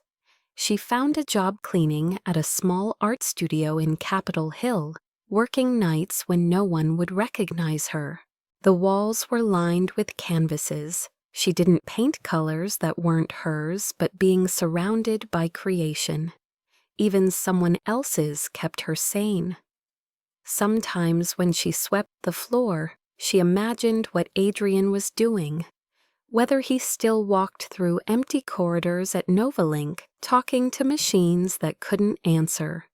S1: She found a job cleaning at a small art studio in Capitol Hill, working nights when no one would recognize her. The walls were lined with canvases. She didn't paint colors that weren't hers, but being surrounded by creation. Even someone else's kept her sane. Sometimes when she swept the floor, she imagined what Adrian was doing. Whether he still walked through empty corridors at Novalink, talking to machines that couldn't answer.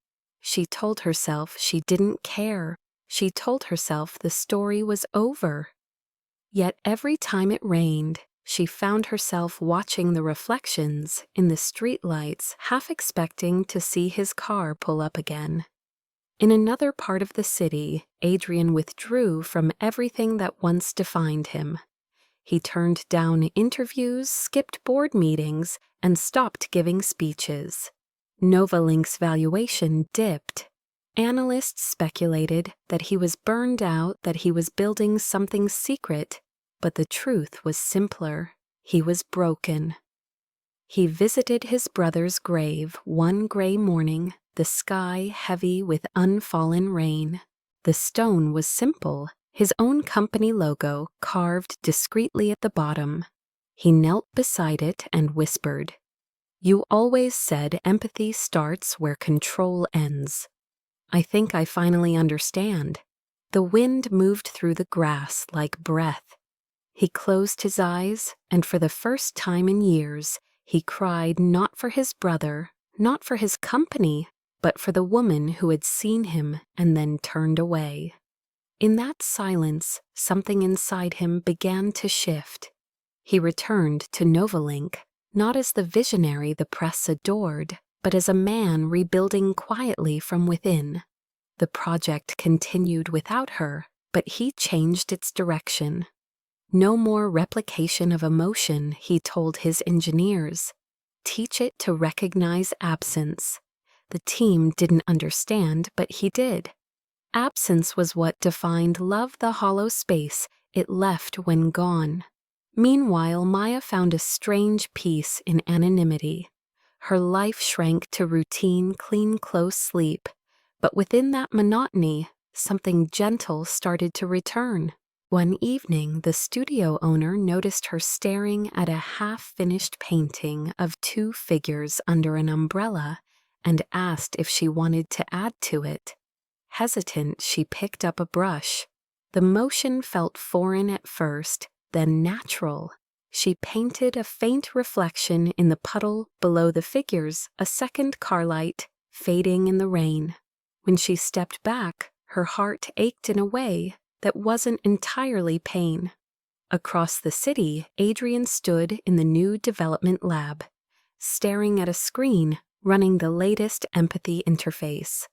S1: She told herself she didn't care. She told herself the story was over. Yet every time it rained, she found herself watching the reflections in the streetlights, half expecting to see his car pull up again. In another part of the city, Adrian withdrew from everything that once defined him. He turned down interviews, skipped board meetings, and stopped giving speeches. Novalink's valuation dipped. Analysts speculated that he was burned out, that he was building something secret, but the truth was simpler. He was broken. He visited his brother's grave one gray morning, the sky heavy with unfallen rain. The stone was simple, his own company logo carved discreetly at the bottom. He knelt beside it and whispered, "You always said empathy starts where control ends. I think I finally understand." The wind moved through the grass like breath. He closed his eyes, and for the first time in years, he cried not for his brother, not for his company, but for the woman who had seen him and then turned away. In that silence, something inside him began to shift. He returned to Novalink, not as the visionary the press adored, but as a man rebuilding quietly from within. The project continued without her, but he changed its direction. No more replication of emotion, he told his engineers. Teach it to recognize absence. The team didn't understand, but he did. Absence was what defined love, the hollow space it left when gone. Meanwhile, Maya found a strange peace in anonymity. Her life shrank to routine, clean, close sleep. But within that monotony, something gentle started to return. One evening, the studio owner noticed her staring at a half-finished painting of two figures under an umbrella and asked if she wanted to add to it. Hesitant, she picked up a brush. The motion felt foreign at first, then natural. She painted a faint reflection in the puddle below the figures, a second car light, fading in the rain. When she stepped back, her heart ached in a way that wasn't entirely pain. Across the city, Adrian stood in the new development lab, staring at a screen running the latest empathy interface.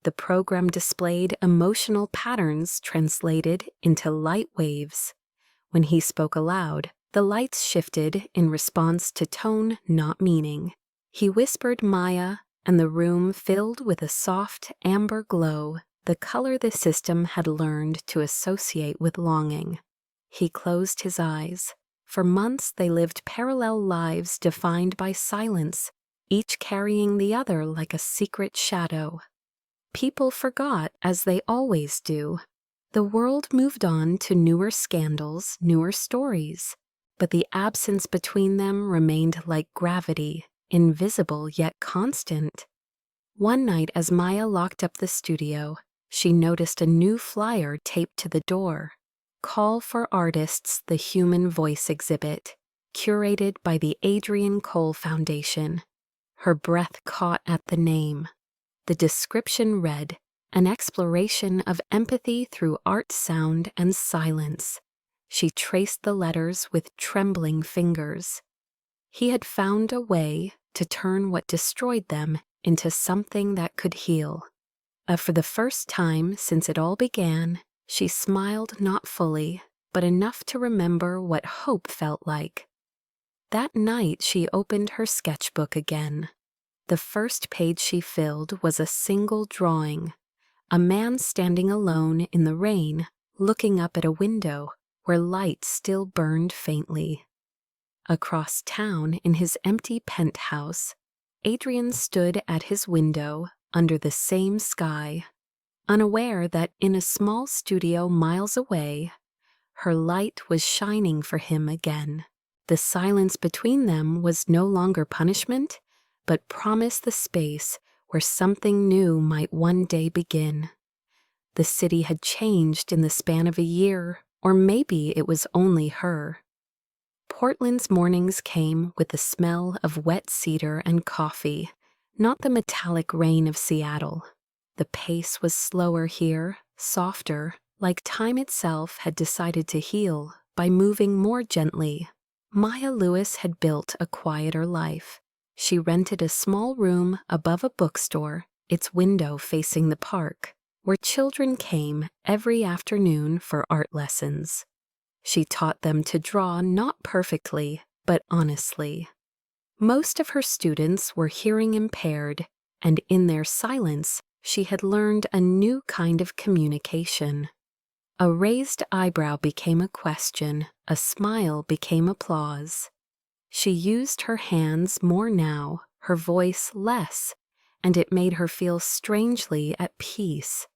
S1: The program displayed emotional patterns translated into light waves. When he spoke aloud, the lights shifted in response to tone, not meaning. He whispered Maya, and the room filled with a soft amber glow, the color the system had learned to associate with longing. He closed his eyes. For months they lived parallel lives defined by silence, each carrying the other like a secret shadow. People forgot, as they always do. The world moved on to newer scandals, newer stories, but the absence between them remained like gravity, invisible yet constant. One night, as Maya locked up the studio, she noticed a new flyer taped to the door. Call for Artists, the Human Voice exhibit, curated by the Adrian Cole Foundation. Her breath caught at the name. The description read, "An exploration of empathy through art, sound, and silence." She traced the letters with trembling fingers. He had found a way to turn what destroyed them into something that could heal. For the first time since it all began, she smiled not fully, but enough to remember what hope felt like. That night she opened her sketchbook again. The first page she filled was a single drawing, a man standing alone in the rain, looking up at a window where light still burned faintly. Across town, in his empty penthouse, Adrian stood at his window under the same sky, unaware that in a small studio miles away, her light was shining for him again. The silence between them was no longer punishment, but promised the space where something new might one day begin. The city had changed in the span of a year, or maybe it was only her. Portland's mornings came with the smell of wet cedar and coffee, not the metallic rain of Seattle. The pace was slower here, softer, like time itself had decided to heal by moving more gently. Maya Lewis had built a quieter life. She rented a small room above a bookstore, its window facing the park, where children came every afternoon for art lessons. She taught them to draw not perfectly, but honestly. Most of her students were hearing impaired, and in their silence, she had learned a new kind of communication. A raised eyebrow became a question, a smile became applause. She used her hands more now, her voice less, and it made her feel strangely at peace.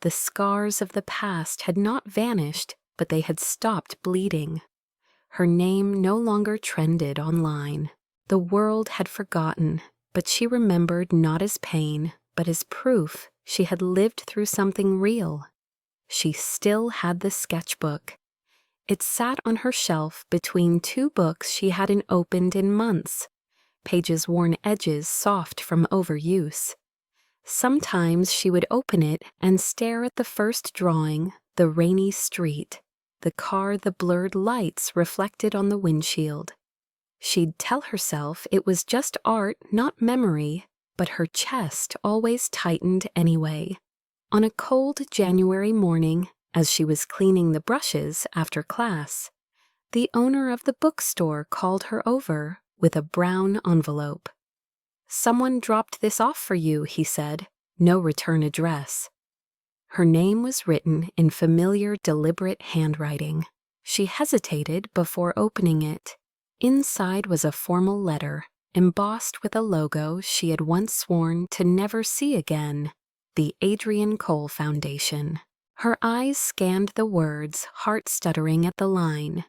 S1: The scars of the past had not vanished, but they had stopped bleeding. Her name no longer trended online. The world had forgotten, but she remembered not as pain, but as proof she had lived through something real. She still had the sketchbook. It sat on her shelf between two books she hadn't opened in months, pages worn edges soft from overuse. Sometimes she would open it and stare at the first drawing, the rainy street, the car, the blurred lights reflected on the windshield. She'd tell herself it was just art, not memory, but her chest always tightened anyway. On a cold January morning, as she was cleaning the brushes after class, the owner of the bookstore called her over with a brown envelope. "Someone dropped this off for you," he said. "No return address." Her name was written in familiar, deliberate handwriting. She hesitated before opening it. Inside was a formal letter, embossed with a logo she had once sworn to never see again: the Adrian Cole Foundation. Her eyes scanned the words, heart stuttering at the line.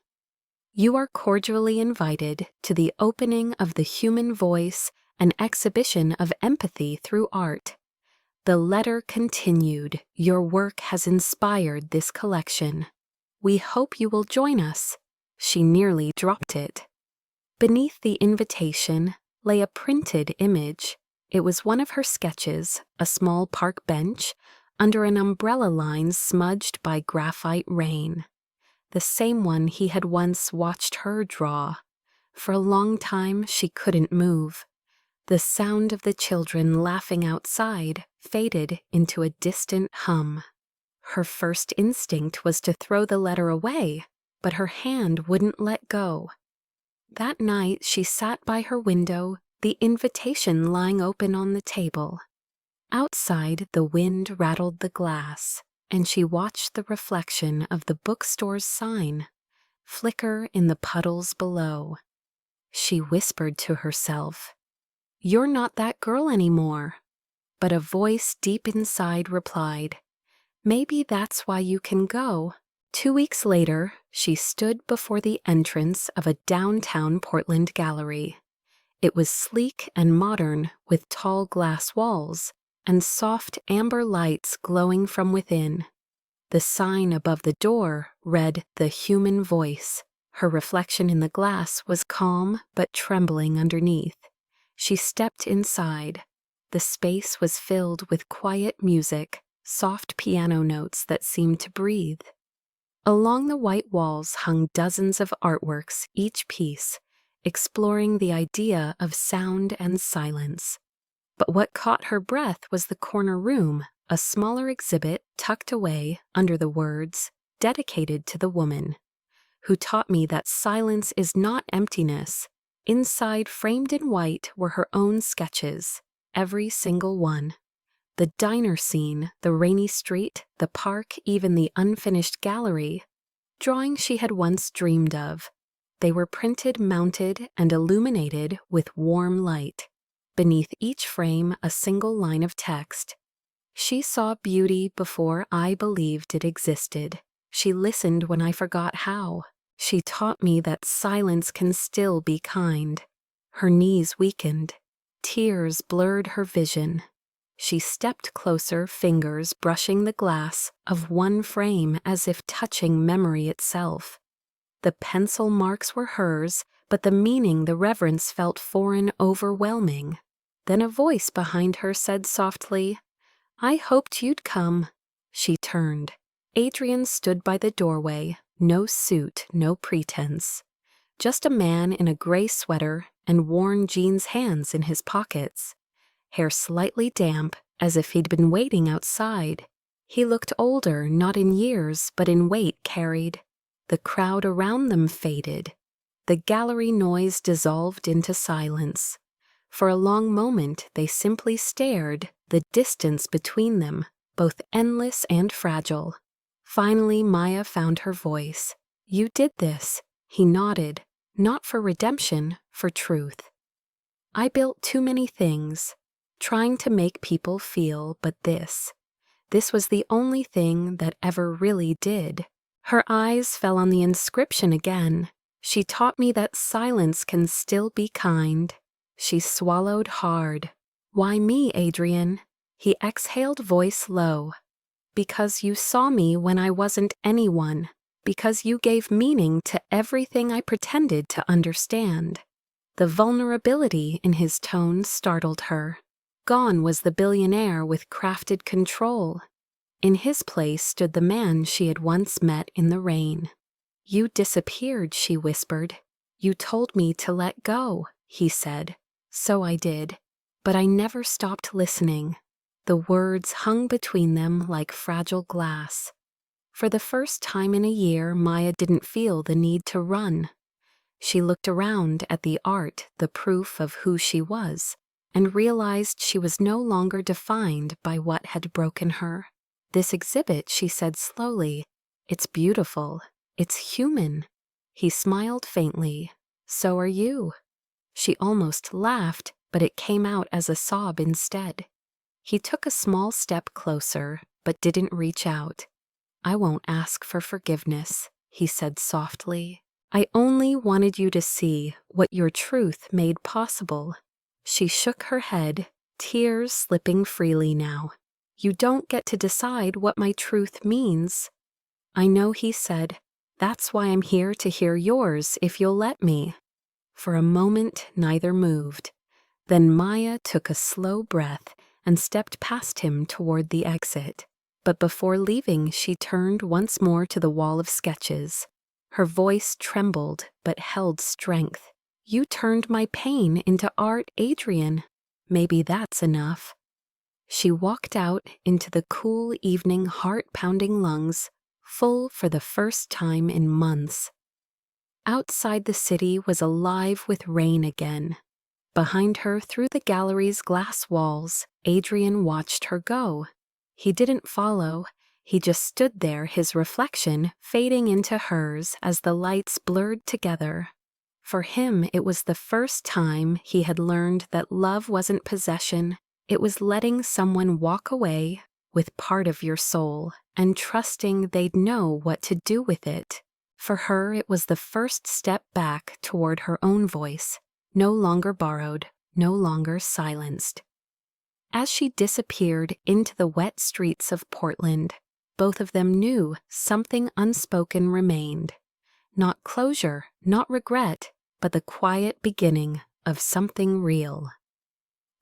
S1: "You are cordially invited to the opening of The Human Voice, an exhibition of empathy through art." The letter continued, "Your work has inspired this collection. We hope you will join us." She nearly dropped it. Beneath the invitation lay a printed image. It was one of her sketches, a small park bench, under an umbrella line smudged by graphite rain. The same one he had once watched her draw. For a long time she couldn't move. The sound of the children laughing outside faded into a distant hum. Her first instinct was to throw the letter away, but her hand wouldn't let go. That night she sat by her window, the invitation lying open on the table. Outside, the wind rattled the glass, and she watched the reflection of the bookstore's sign flicker in the puddles below. She whispered to herself, "You're not that girl anymore." But a voice deep inside replied, "Maybe that's why you can go." 2 weeks later, she stood before the entrance of a downtown Portland gallery. It was sleek and modern, with tall glass walls and soft amber lights glowing from within. The sign above the door read "The Human Voice." Her reflection in the glass was calm but trembling underneath. She stepped inside. The space was filled with quiet music, soft piano notes that seemed to breathe. Along the white walls hung dozens of artworks, each piece exploring the idea of sound and silence. But what caught her breath was the corner room, a smaller exhibit tucked away under the words, "Dedicated to the woman who taught me that silence is not emptiness." Inside, framed in white, were her own sketches, every single one. The diner scene, the rainy street, the park, even the unfinished gallery. Drawings she had once dreamed of. They were printed, mounted, and illuminated with warm light. Beneath each frame, a single line of text. "She saw beauty before I believed it existed. She listened when I forgot how. She taught me that silence can still be kind." Her knees weakened. Tears blurred her vision. She stepped closer, fingers brushing the glass of one frame as if touching memory itself. The pencil marks were hers, but the meaning, the reverence felt foreign, overwhelming. Then a voice behind her said softly, "I hoped you'd come." She turned. Adrian stood by the doorway, no suit, no pretense. Just a man in a gray sweater and worn jeans, hands in his pockets. Hair slightly damp, as if he'd been waiting outside. He looked older, not in years, but in weight carried. The crowd around them faded. The gallery noise dissolved into silence. For a long moment they simply stared, the distance between them, both endless and fragile. Finally Maya found her voice. "You did this." He nodded. "Not for redemption, for truth." "I built too many things, trying to make people feel, but this was the only thing that ever really did." Her eyes fell on the inscription again. "She taught me that silence can still be kind." She swallowed hard. "Why me, Adrian?" He exhaled, voice low. "Because you saw me when I wasn't anyone. Because you gave meaning to everything I pretended to understand." The vulnerability in his tone startled her. Gone was the billionaire with crafted control. In his place stood the man she had once met in the rain. "You disappeared," she whispered. "You told me to let go," he said. "So I did. But I never stopped listening." The words hung between them like fragile glass. For the first time in a year, Maya didn't feel the need to run. She looked around at the art, the proof of who she was, and realized she was no longer defined by what had broken her. "This exhibit," she said slowly, "it's beautiful. It's human." He smiled faintly. "So are you." She almost laughed, but it came out as a sob instead. He took a small step closer, but didn't reach out. "I won't ask for forgiveness," he said softly. "I only wanted you to see what your truth made possible." She shook her head, tears slipping freely now. "You don't get to decide what my truth means." "I know," he said. "That's why I'm here to hear yours if you'll let me." For a moment, neither moved. Then Maya took a slow breath and stepped past him toward the exit. But before leaving, she turned once more to the wall of sketches. Her voice trembled but held strength. "You turned my pain into art, Adrian. Maybe that's enough." She walked out into the cool evening, heart-pounding lungs, full for the first time in months. Outside the city was alive with rain again. Behind her, through the gallery's glass walls, Adrian watched her go. He didn't follow. He just stood there, his reflection fading into hers as the lights blurred together. For him, it was the first time he had learned that love wasn't possession. It was letting someone walk away with part of your soul and trusting they'd know what to do with it. For her, it was the first step back toward her own voice, no longer borrowed, no longer silenced. As she disappeared into the wet streets of Portland, both of them knew something unspoken remained. Not closure, not regret, but the quiet beginning of something real.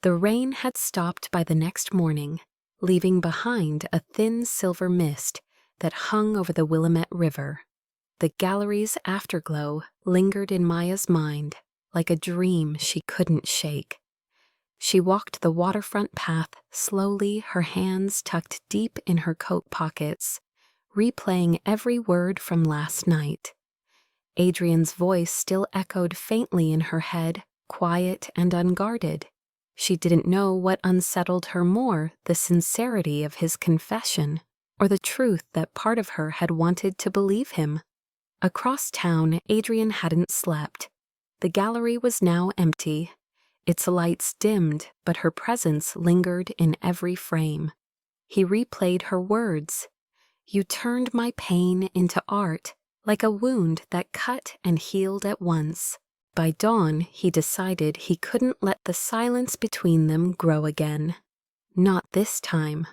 S1: The rain had stopped by the next morning, leaving behind a thin silver mist that hung over the Willamette River. The gallery's afterglow lingered in Maya's mind like a dream she couldn't shake. She walked the waterfront path slowly, her hands tucked deep in her coat pockets, replaying every word from last night. Adrian's voice still echoed faintly in her head, quiet and unguarded. She didn't know what unsettled her more, the sincerity of his confession, or the truth that part of her had wanted to believe him. Across town, Adrian hadn't slept. The gallery was now empty. Its lights dimmed, but her presence lingered in every frame. He replayed her words. "You turned my pain into art, like a wound that cut and healed at once." By dawn, he decided he couldn't let the silence between them grow again. Not this time.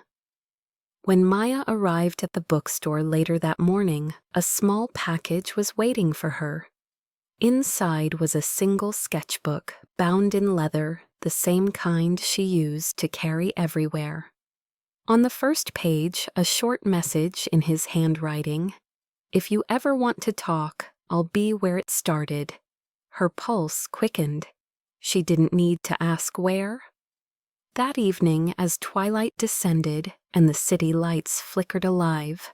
S1: When Maya arrived at the bookstore later that morning, a small package was waiting for her. Inside was a single sketchbook, bound in leather, the same kind she used to carry everywhere. On the first page, a short message in his handwriting. "If you ever want to talk, I'll be where it started." Her pulse quickened. She didn't need to ask where. That evening, as twilight descended and the city lights flickered alive,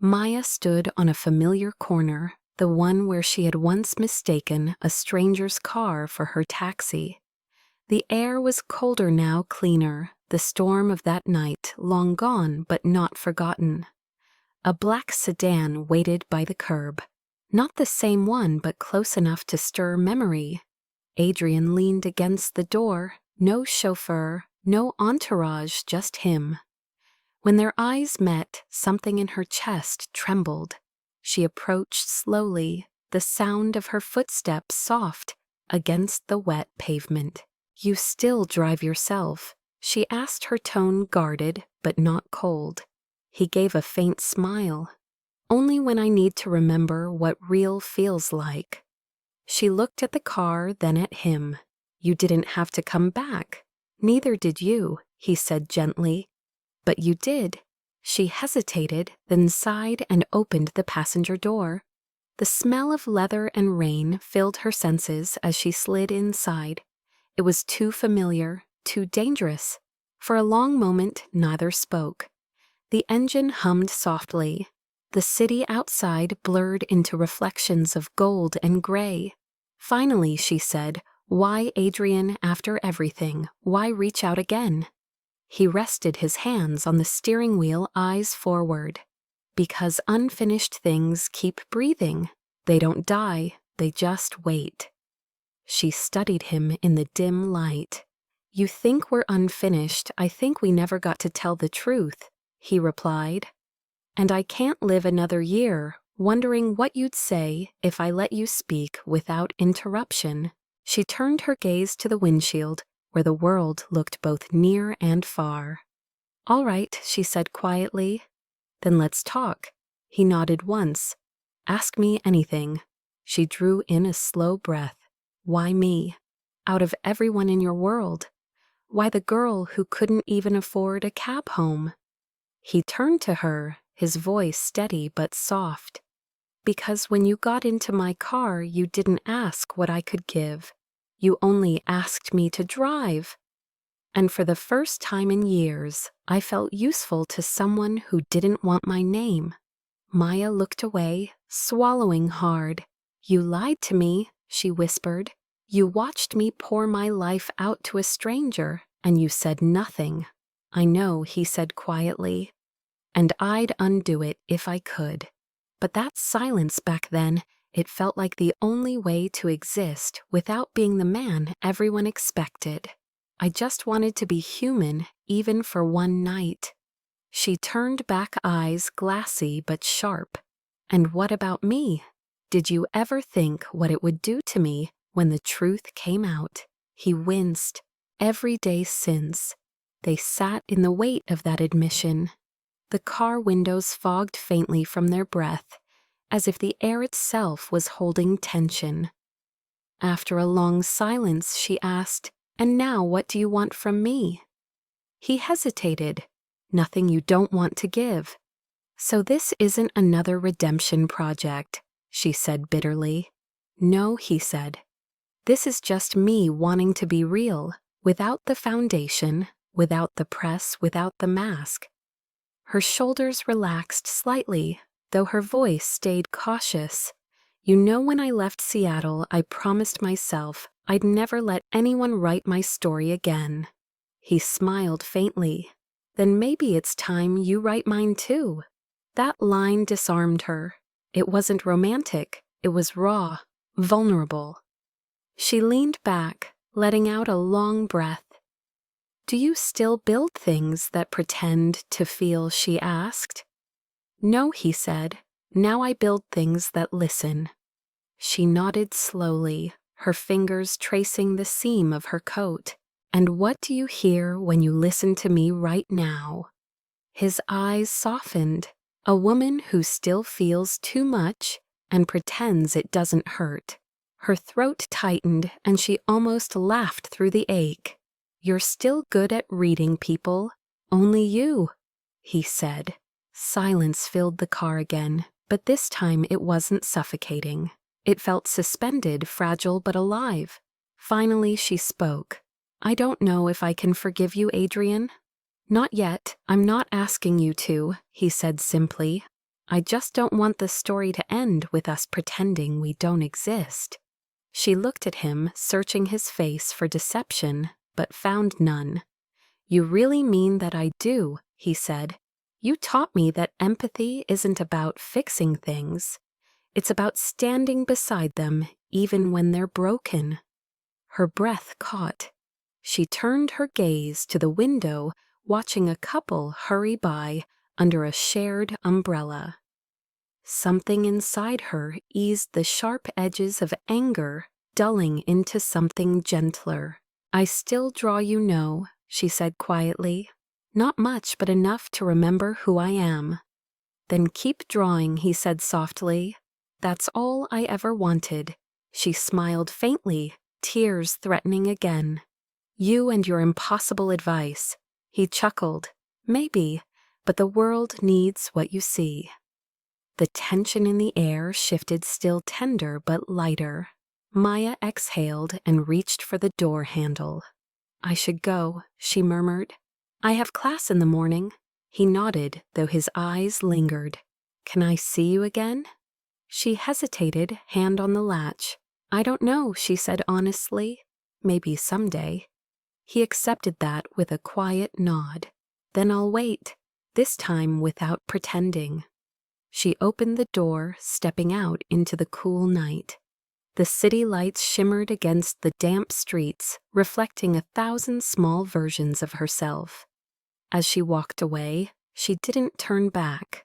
S1: Maya stood on a familiar corner, the one where she had once mistaken a stranger's car for her taxi. The air was colder now, cleaner, the storm of that night long gone but not forgotten. A black sedan waited by the curb. Not the same one, but close enough to stir memory. Adrian leaned against the door, no chauffeur, no entourage, just him. When their eyes met, something in her chest trembled. She approached slowly, the sound of her footsteps soft against the wet pavement. "You still drive yourself?" she asked, her tone guarded but not cold. He gave a faint smile. "Only when I need to remember what real feels like." She looked at the car, then at him. "You didn't have to come back." "Neither did you," he said gently. "But you did." She hesitated, then sighed and opened the passenger door. The smell of leather and rain filled her senses as she slid inside. It was too familiar, too dangerous. For a long moment, neither spoke. The engine hummed softly. The city outside blurred into reflections of gold and gray. Finally, she said, "Why, Adrian, after everything, why reach out again?" He rested his hands on the steering wheel, eyes forward. "Because unfinished things keep breathing. They don't die, they just wait." She studied him in the dim light. "You think we're unfinished. I think we never got to tell the truth," he replied. "And I can't live another year wondering what you'd say if I let you speak without interruption." She turned her gaze to the windshield, where the world looked both near and far. "All right," she said quietly. "Then let's talk." He nodded once. "Ask me anything." She drew in a slow breath. "Why me? Out of everyone in your world? Why the girl who couldn't even afford a cab home?" He turned to her, his voice steady but soft. "Because when you got into my car, you didn't ask what I could give. You only asked me to drive. And for the first time in years, I felt useful to someone who didn't want my name." Maya looked away, swallowing hard. "You lied to me," she whispered. "You watched me pour my life out to a stranger, and you said nothing." "I know," he said quietly. "And I'd undo it if I could. But that silence back then, it felt like the only way to exist without being the man everyone expected. I just wanted to be human, even for one night." She turned back, eyes glassy but sharp. "And what about me? Did you ever think what it would do to me when the truth came out?" He winced. Every day since, they sat in the weight of that admission. The car windows fogged faintly from their breath, as if the air itself was holding tension. After a long silence, she asked, "And now what do you want from me?" He hesitated. "Nothing you don't want to give." "So this isn't another redemption project," she said bitterly. "No," he said. "This is just me wanting to be real, without the foundation, without the press, without the mask." Her shoulders relaxed slightly, though her voice stayed cautious. "You know, when I left Seattle, I promised myself I'd never let anyone write my story again." He smiled faintly. "Then maybe it's time you write mine too." That line disarmed her. It wasn't romantic, it was raw, vulnerable. She leaned back, letting out a long breath. "Do you still build things that pretend to feel?" she asked. "No," he said. "Now I build things that listen." She nodded slowly, her fingers tracing the seam of her coat. "And what do you hear when you listen to me right now?" His eyes softened. A woman who still feels too much and pretends it doesn't hurt. Her throat tightened and she almost laughed through the ache. "You're still good at reading people. Only you," he said. Silence filled the car again, but this time it wasn't suffocating. It felt suspended, fragile but alive. Finally she spoke. "I don't know if I can forgive you, Adrian." "Not yet. I'm not asking you to," he said simply. "I just don't want the story to end with us pretending we don't exist." She looked at him, searching his face for deception, but found none. "You really mean that I do," he said. "You taught me that empathy isn't about fixing things. It's about standing beside them, even when they're broken." Her breath caught. She turned her gaze to the window, watching a couple hurry by under a shared umbrella. Something inside her eased the sharp edges of anger, dulling into something gentler. "I still draw, you know," she said quietly. "Not much, but enough to remember who I am." "Then keep drawing," he said softly. "That's all I ever wanted." She smiled faintly, tears threatening again. "You and your impossible advice." He chuckled. "Maybe, but the world needs what you see." The tension in the air shifted, still tender but lighter. Maya exhaled and reached for the door handle. "I should go," she murmured. I have class in the morning. He nodded, though his eyes lingered. Can I see you again? She hesitated, hand on the latch. I don't know, she said honestly. Maybe someday. He accepted that with a quiet nod. Then I'll wait, this time without pretending. She opened the door, stepping out into the cool night. The city lights shimmered against the damp streets, reflecting 1,000 small versions of herself. As she walked away, she didn't turn back.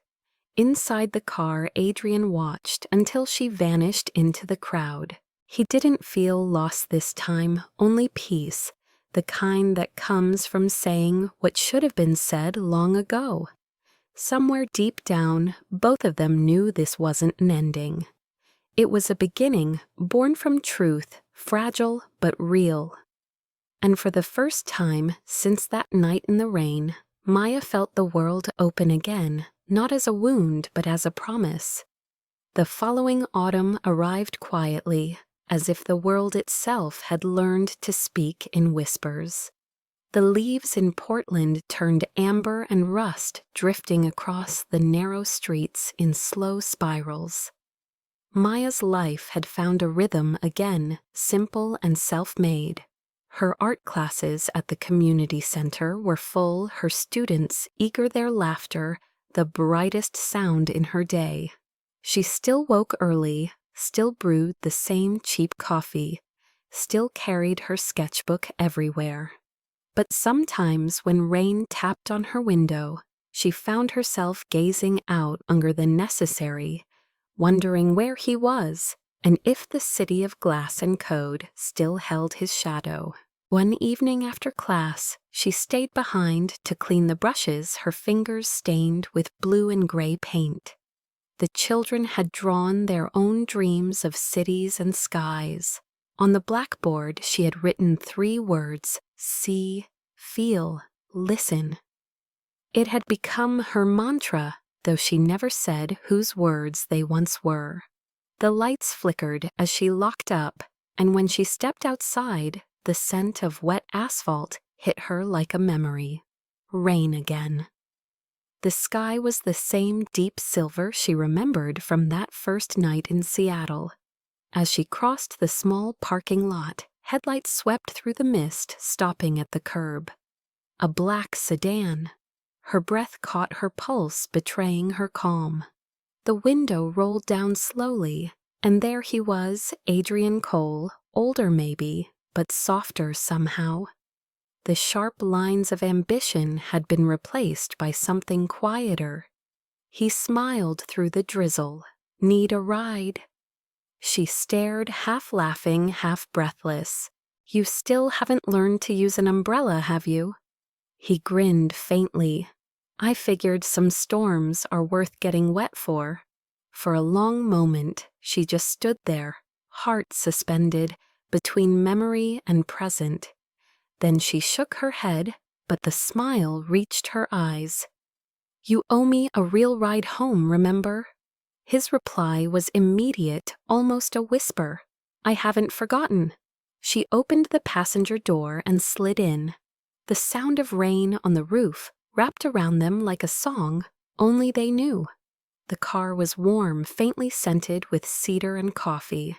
S1: Inside the car, Adrian watched until she vanished into the crowd. He didn't feel lost this time, only peace, the kind that comes from saying what should have been said long ago. Somewhere deep down, both of them knew this wasn't an ending. It was a beginning, born from truth, fragile but real. And for the first time since that night in the rain, Maya felt the world open again, not as a wound but as a promise. The following autumn arrived quietly, as if the world itself had learned to speak in whispers. The leaves in Portland turned amber and rust, drifting across the narrow streets in slow spirals. Maya's life had found a rhythm again, simple and self-made. Her art classes at the community center were full, her students eager, their laughter the brightest sound in her day. She still woke early, still brewed the same cheap coffee, still carried her sketchbook everywhere. But sometimes when rain tapped on her window, she found herself gazing out under the necessary, wondering where he was and if the city of glass and code still held his shadow. One evening after class, she stayed behind to clean the brushes her fingers stained with blue and gray paint. The children had drawn their own dreams of cities and skies. On the blackboard, she had written 3 words: see, feel, listen. It had become her mantra, though she never said whose words they once were. The lights flickered as she locked up, and when she stepped outside, the scent of wet asphalt hit her like a memory. Rain again. The sky was the same deep silver she remembered from that first night in Seattle. As she crossed the small parking lot, headlights swept through the mist, stopping at the curb. A black sedan. Her breath caught her pulse, betraying her calm. The window rolled down slowly, and there he was, Adrian Cole, older maybe, but softer somehow. The sharp lines of ambition had been replaced by something quieter. He smiled through the drizzle. Need a ride? She stared, half laughing, half breathless. You still haven't learned to use an umbrella, have you? He grinned faintly. I figured some storms are worth getting wet for. For a long moment, she just stood there, heart suspended, between memory and present. Then she shook her head, but the smile reached her eyes. You owe me a real ride home, remember? His reply was immediate, almost a whisper. I haven't forgotten. She opened the passenger door and slid in. The sound of rain on the roof wrapped around them like a song only they knew. The car was warm, faintly scented with cedar and coffee.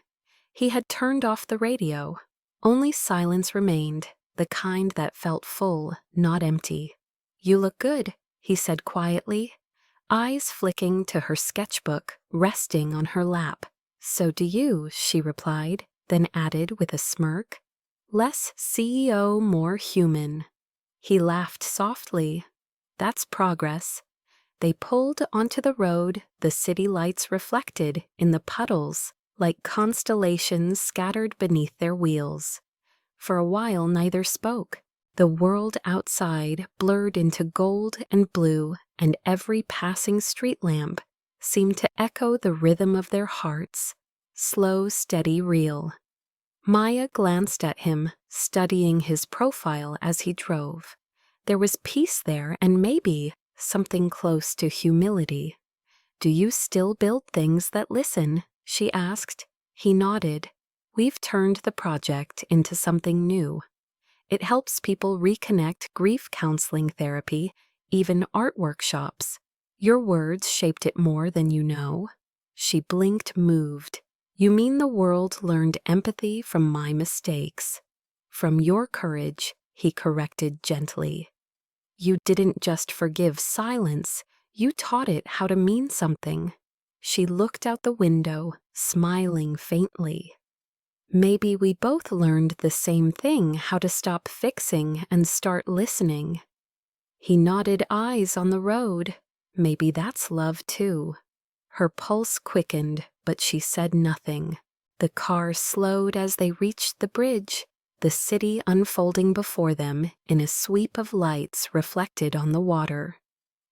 S1: He had turned off the radio. Only silence remained, the kind that felt full, not empty. You look good, he said quietly, eyes flicking to her sketchbook, resting on her lap. So do you, she replied, then added with a smirk. Less CEO, more human. He laughed softly. That's progress. They pulled onto the road, the city lights reflected in the puddles, like constellations scattered beneath their wheels. For a while neither spoke. The world outside blurred into gold and blue, and every passing street lamp seemed to echo the rhythm of their hearts, slow, steady, real. Maya glanced at him, studying his profile as he drove. There was peace there and maybe something close to humility. Do you still build things that listen? She asked. He nodded. We've turned the project into something new. It helps people reconnect, grief counseling therapy, even art workshops. Your words shaped it more than you know. She blinked, moved. You mean the world learned empathy from my mistakes. From your courage, he corrected gently. You didn't just forgive silence, you taught it how to mean something. She looked out the window, smiling faintly. Maybe we both learned the same thing, how to stop fixing and start listening. He nodded, eyes on the road. Maybe that's love too. Her pulse quickened, but she said nothing. The car slowed as they reached the bridge, the city unfolding before them in a sweep of lights reflected on the water.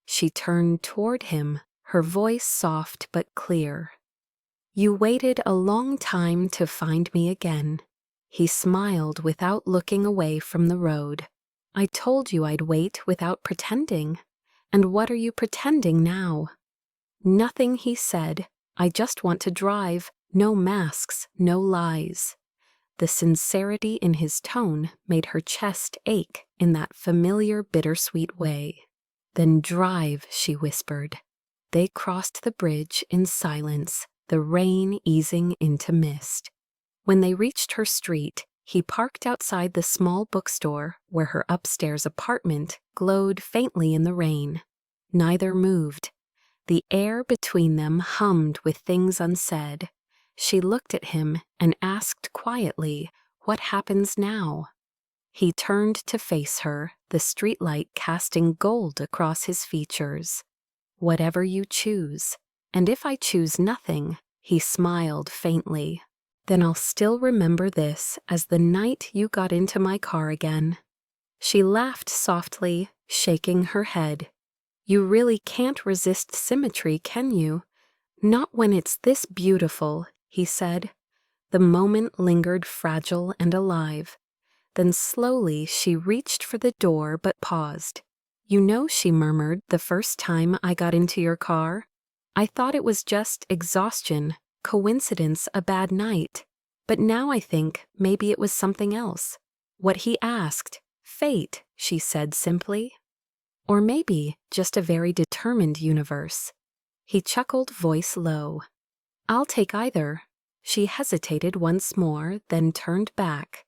S1: She turned toward him, her voice soft but clear. You waited a long time to find me again. He smiled without looking away from the road. I told you I'd wait without pretending. And what are you pretending now? Nothing, he said. I just want to drive. No masks, no lies. The sincerity in his tone made her chest ache in that familiar bittersweet way. Then drive, she whispered. They crossed the bridge in silence, the rain easing into mist. When they reached her street, he parked outside the small bookstore where her upstairs apartment glowed faintly in the rain. Neither moved. The air between them hummed with things unsaid. She looked at him and asked quietly, "What happens now?" He turned to face her, the streetlight casting gold across his features. "Whatever you choose. And if I choose nothing," he smiled faintly, "then I'll still remember this as the night you got into my car again." She laughed softly, shaking her head. "You really can't resist symmetry, can you? Not when it's this beautiful," he said. The moment lingered fragile and alive. Then slowly she reached for the door but paused. "You know," she murmured, "the first time I got into your car, I thought it was just exhaustion, coincidence, a bad night. But now I think maybe it was something else. What he asked, fate," she said simply. "Or maybe just a very determined universe." He chuckled, voice low. "I'll take either." She hesitated once more, then turned back.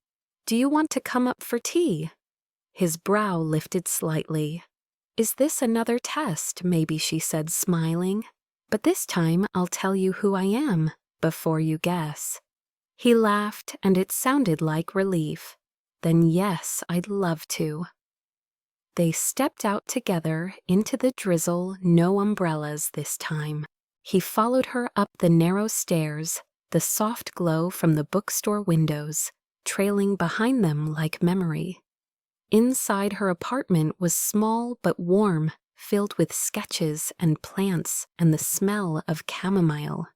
S1: "Do you want to come up for tea?" His brow lifted slightly. "Is this another test?" maybe she said, smiling. "But this time I'll tell you who I am, before you guess." He laughed, and it sounded like relief. "Then yes, I'd love to." They stepped out together into the drizzle, no umbrellas this time. He followed her up the narrow stairs, the soft glow from the bookstore windows, trailing behind them like memory. Inside her apartment was small but warm, filled with sketches and plants and the smell of chamomile.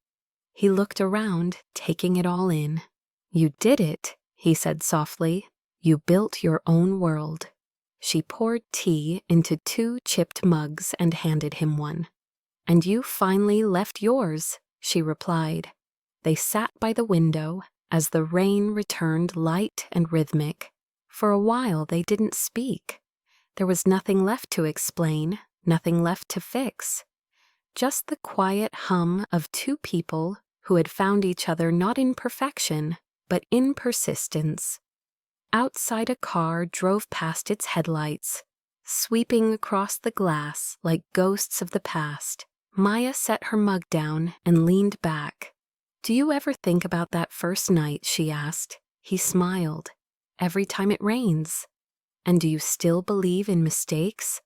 S1: He looked around, taking it all in. "You did it," he said softly. "You built your own world." She poured tea into 2 chipped mugs and handed him one. "And you finally left yours," she replied. They sat by the window as the rain returned light and rhythmic. For a while they didn't speak. There was nothing left to explain, nothing left to fix. Just the quiet hum of 2 people who had found each other not in perfection, but in persistence. Outside, a car drove past its headlights, sweeping across the glass like ghosts of the past. Maya set her mug down and leaned back. "Do you ever think about that first night?" she asked. He smiled. "Every time it rains." "And do you still believe in mistakes?"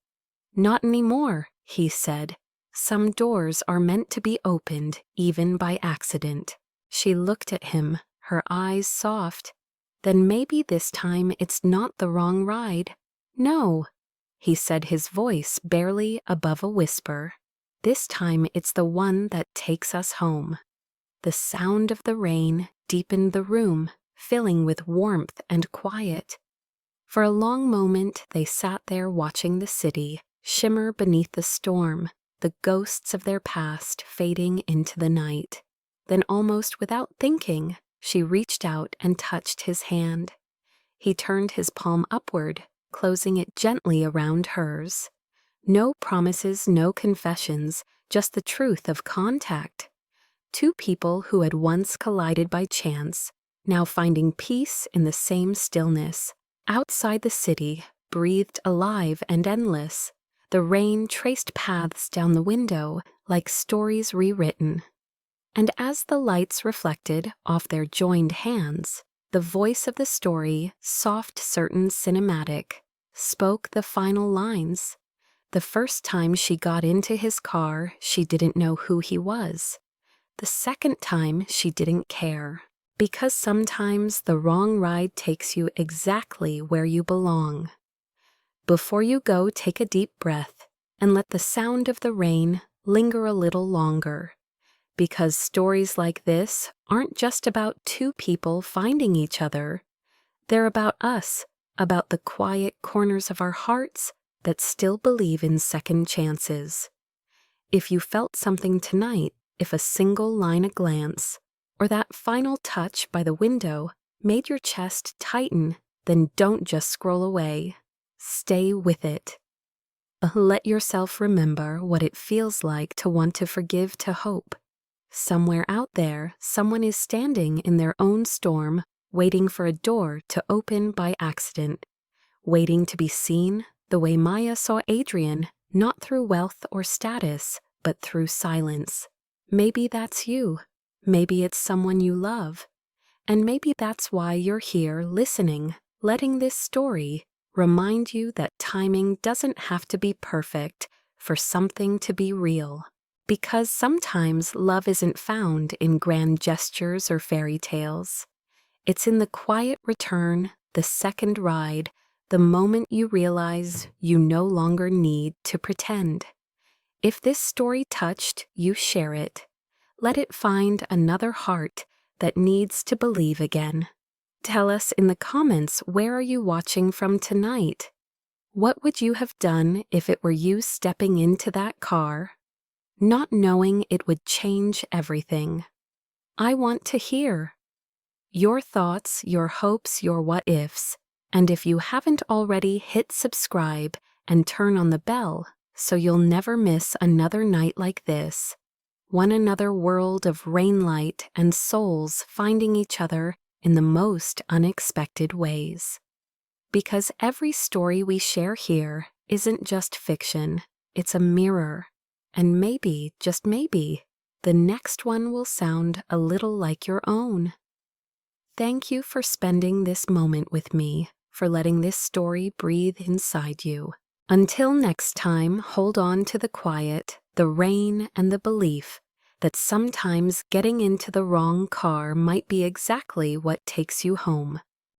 S1: "Not anymore," he said. "Some doors are meant to be opened, even by accident." She looked at him, her eyes soft. "Then maybe this time it's not the wrong ride." "No," he said, his voice barely above a whisper. "This time it's the one that takes us home." The sound of the rain deepened the room, filling with warmth and quiet. For a long moment they sat there watching the city shimmer beneath the storm, the ghosts of their past fading into the night. Then, almost without thinking, she reached out and touched his hand. He turned his palm upward, closing it gently around hers. No promises, no confessions, just the truth of contact. Two people who had once collided by chance, now finding peace in the same stillness. Outside the city, breathed alive and endless. The rain traced paths down the window like stories rewritten. And as the lights reflected off their joined hands, the voice of the story, soft, certain, cinematic, spoke the final lines. The first time she got into his car, she didn't know who he was. The second time, she didn't care. Because sometimes the wrong ride takes you exactly where you belong. Before you go, take a deep breath and let the sound of the rain linger a little longer. Because stories like this aren't just about two people finding each other. They're about us, about the quiet corners of our hearts that still believe in second chances. If you felt something tonight, if a single line, a glance, or that final touch by the window made your chest tighten, then don't just scroll away. Stay with it. Let yourself remember what it feels like to want to forgive, to hope. Somewhere out there, someone is standing in their own storm, waiting for a door to open by accident, waiting to be seen the way Maya saw Adrian, not through wealth or status, but through silence. Maybe that's you. Maybe it's someone you love. And maybe that's why you're here listening, letting this story remind you that timing doesn't have to be perfect for something to be real. Because sometimes love isn't found in grand gestures or fairy tales. It's in the quiet return, the second ride, the moment you realize you no longer need to pretend. If this story touched, you share it. Let it find another heart that needs to believe again. Tell us in the comments, where are you watching from tonight? What would you have done if it were you stepping into that car, not knowing it would change everything? I want to hear your thoughts, your hopes, your what-ifs. And if you haven't already, hit subscribe and turn on the bell so you'll never miss another night like this. Another world of rain light and souls finding each other in the most unexpected ways. Because every story we share here isn't just fiction, it's a mirror. And maybe, just maybe, the next one will sound a little like your own. Thank you for spending this moment with me, for letting this story breathe inside you. Until next time, hold on to the quiet, the rain, and the belief that sometimes getting into the wrong car might be exactly what takes you home.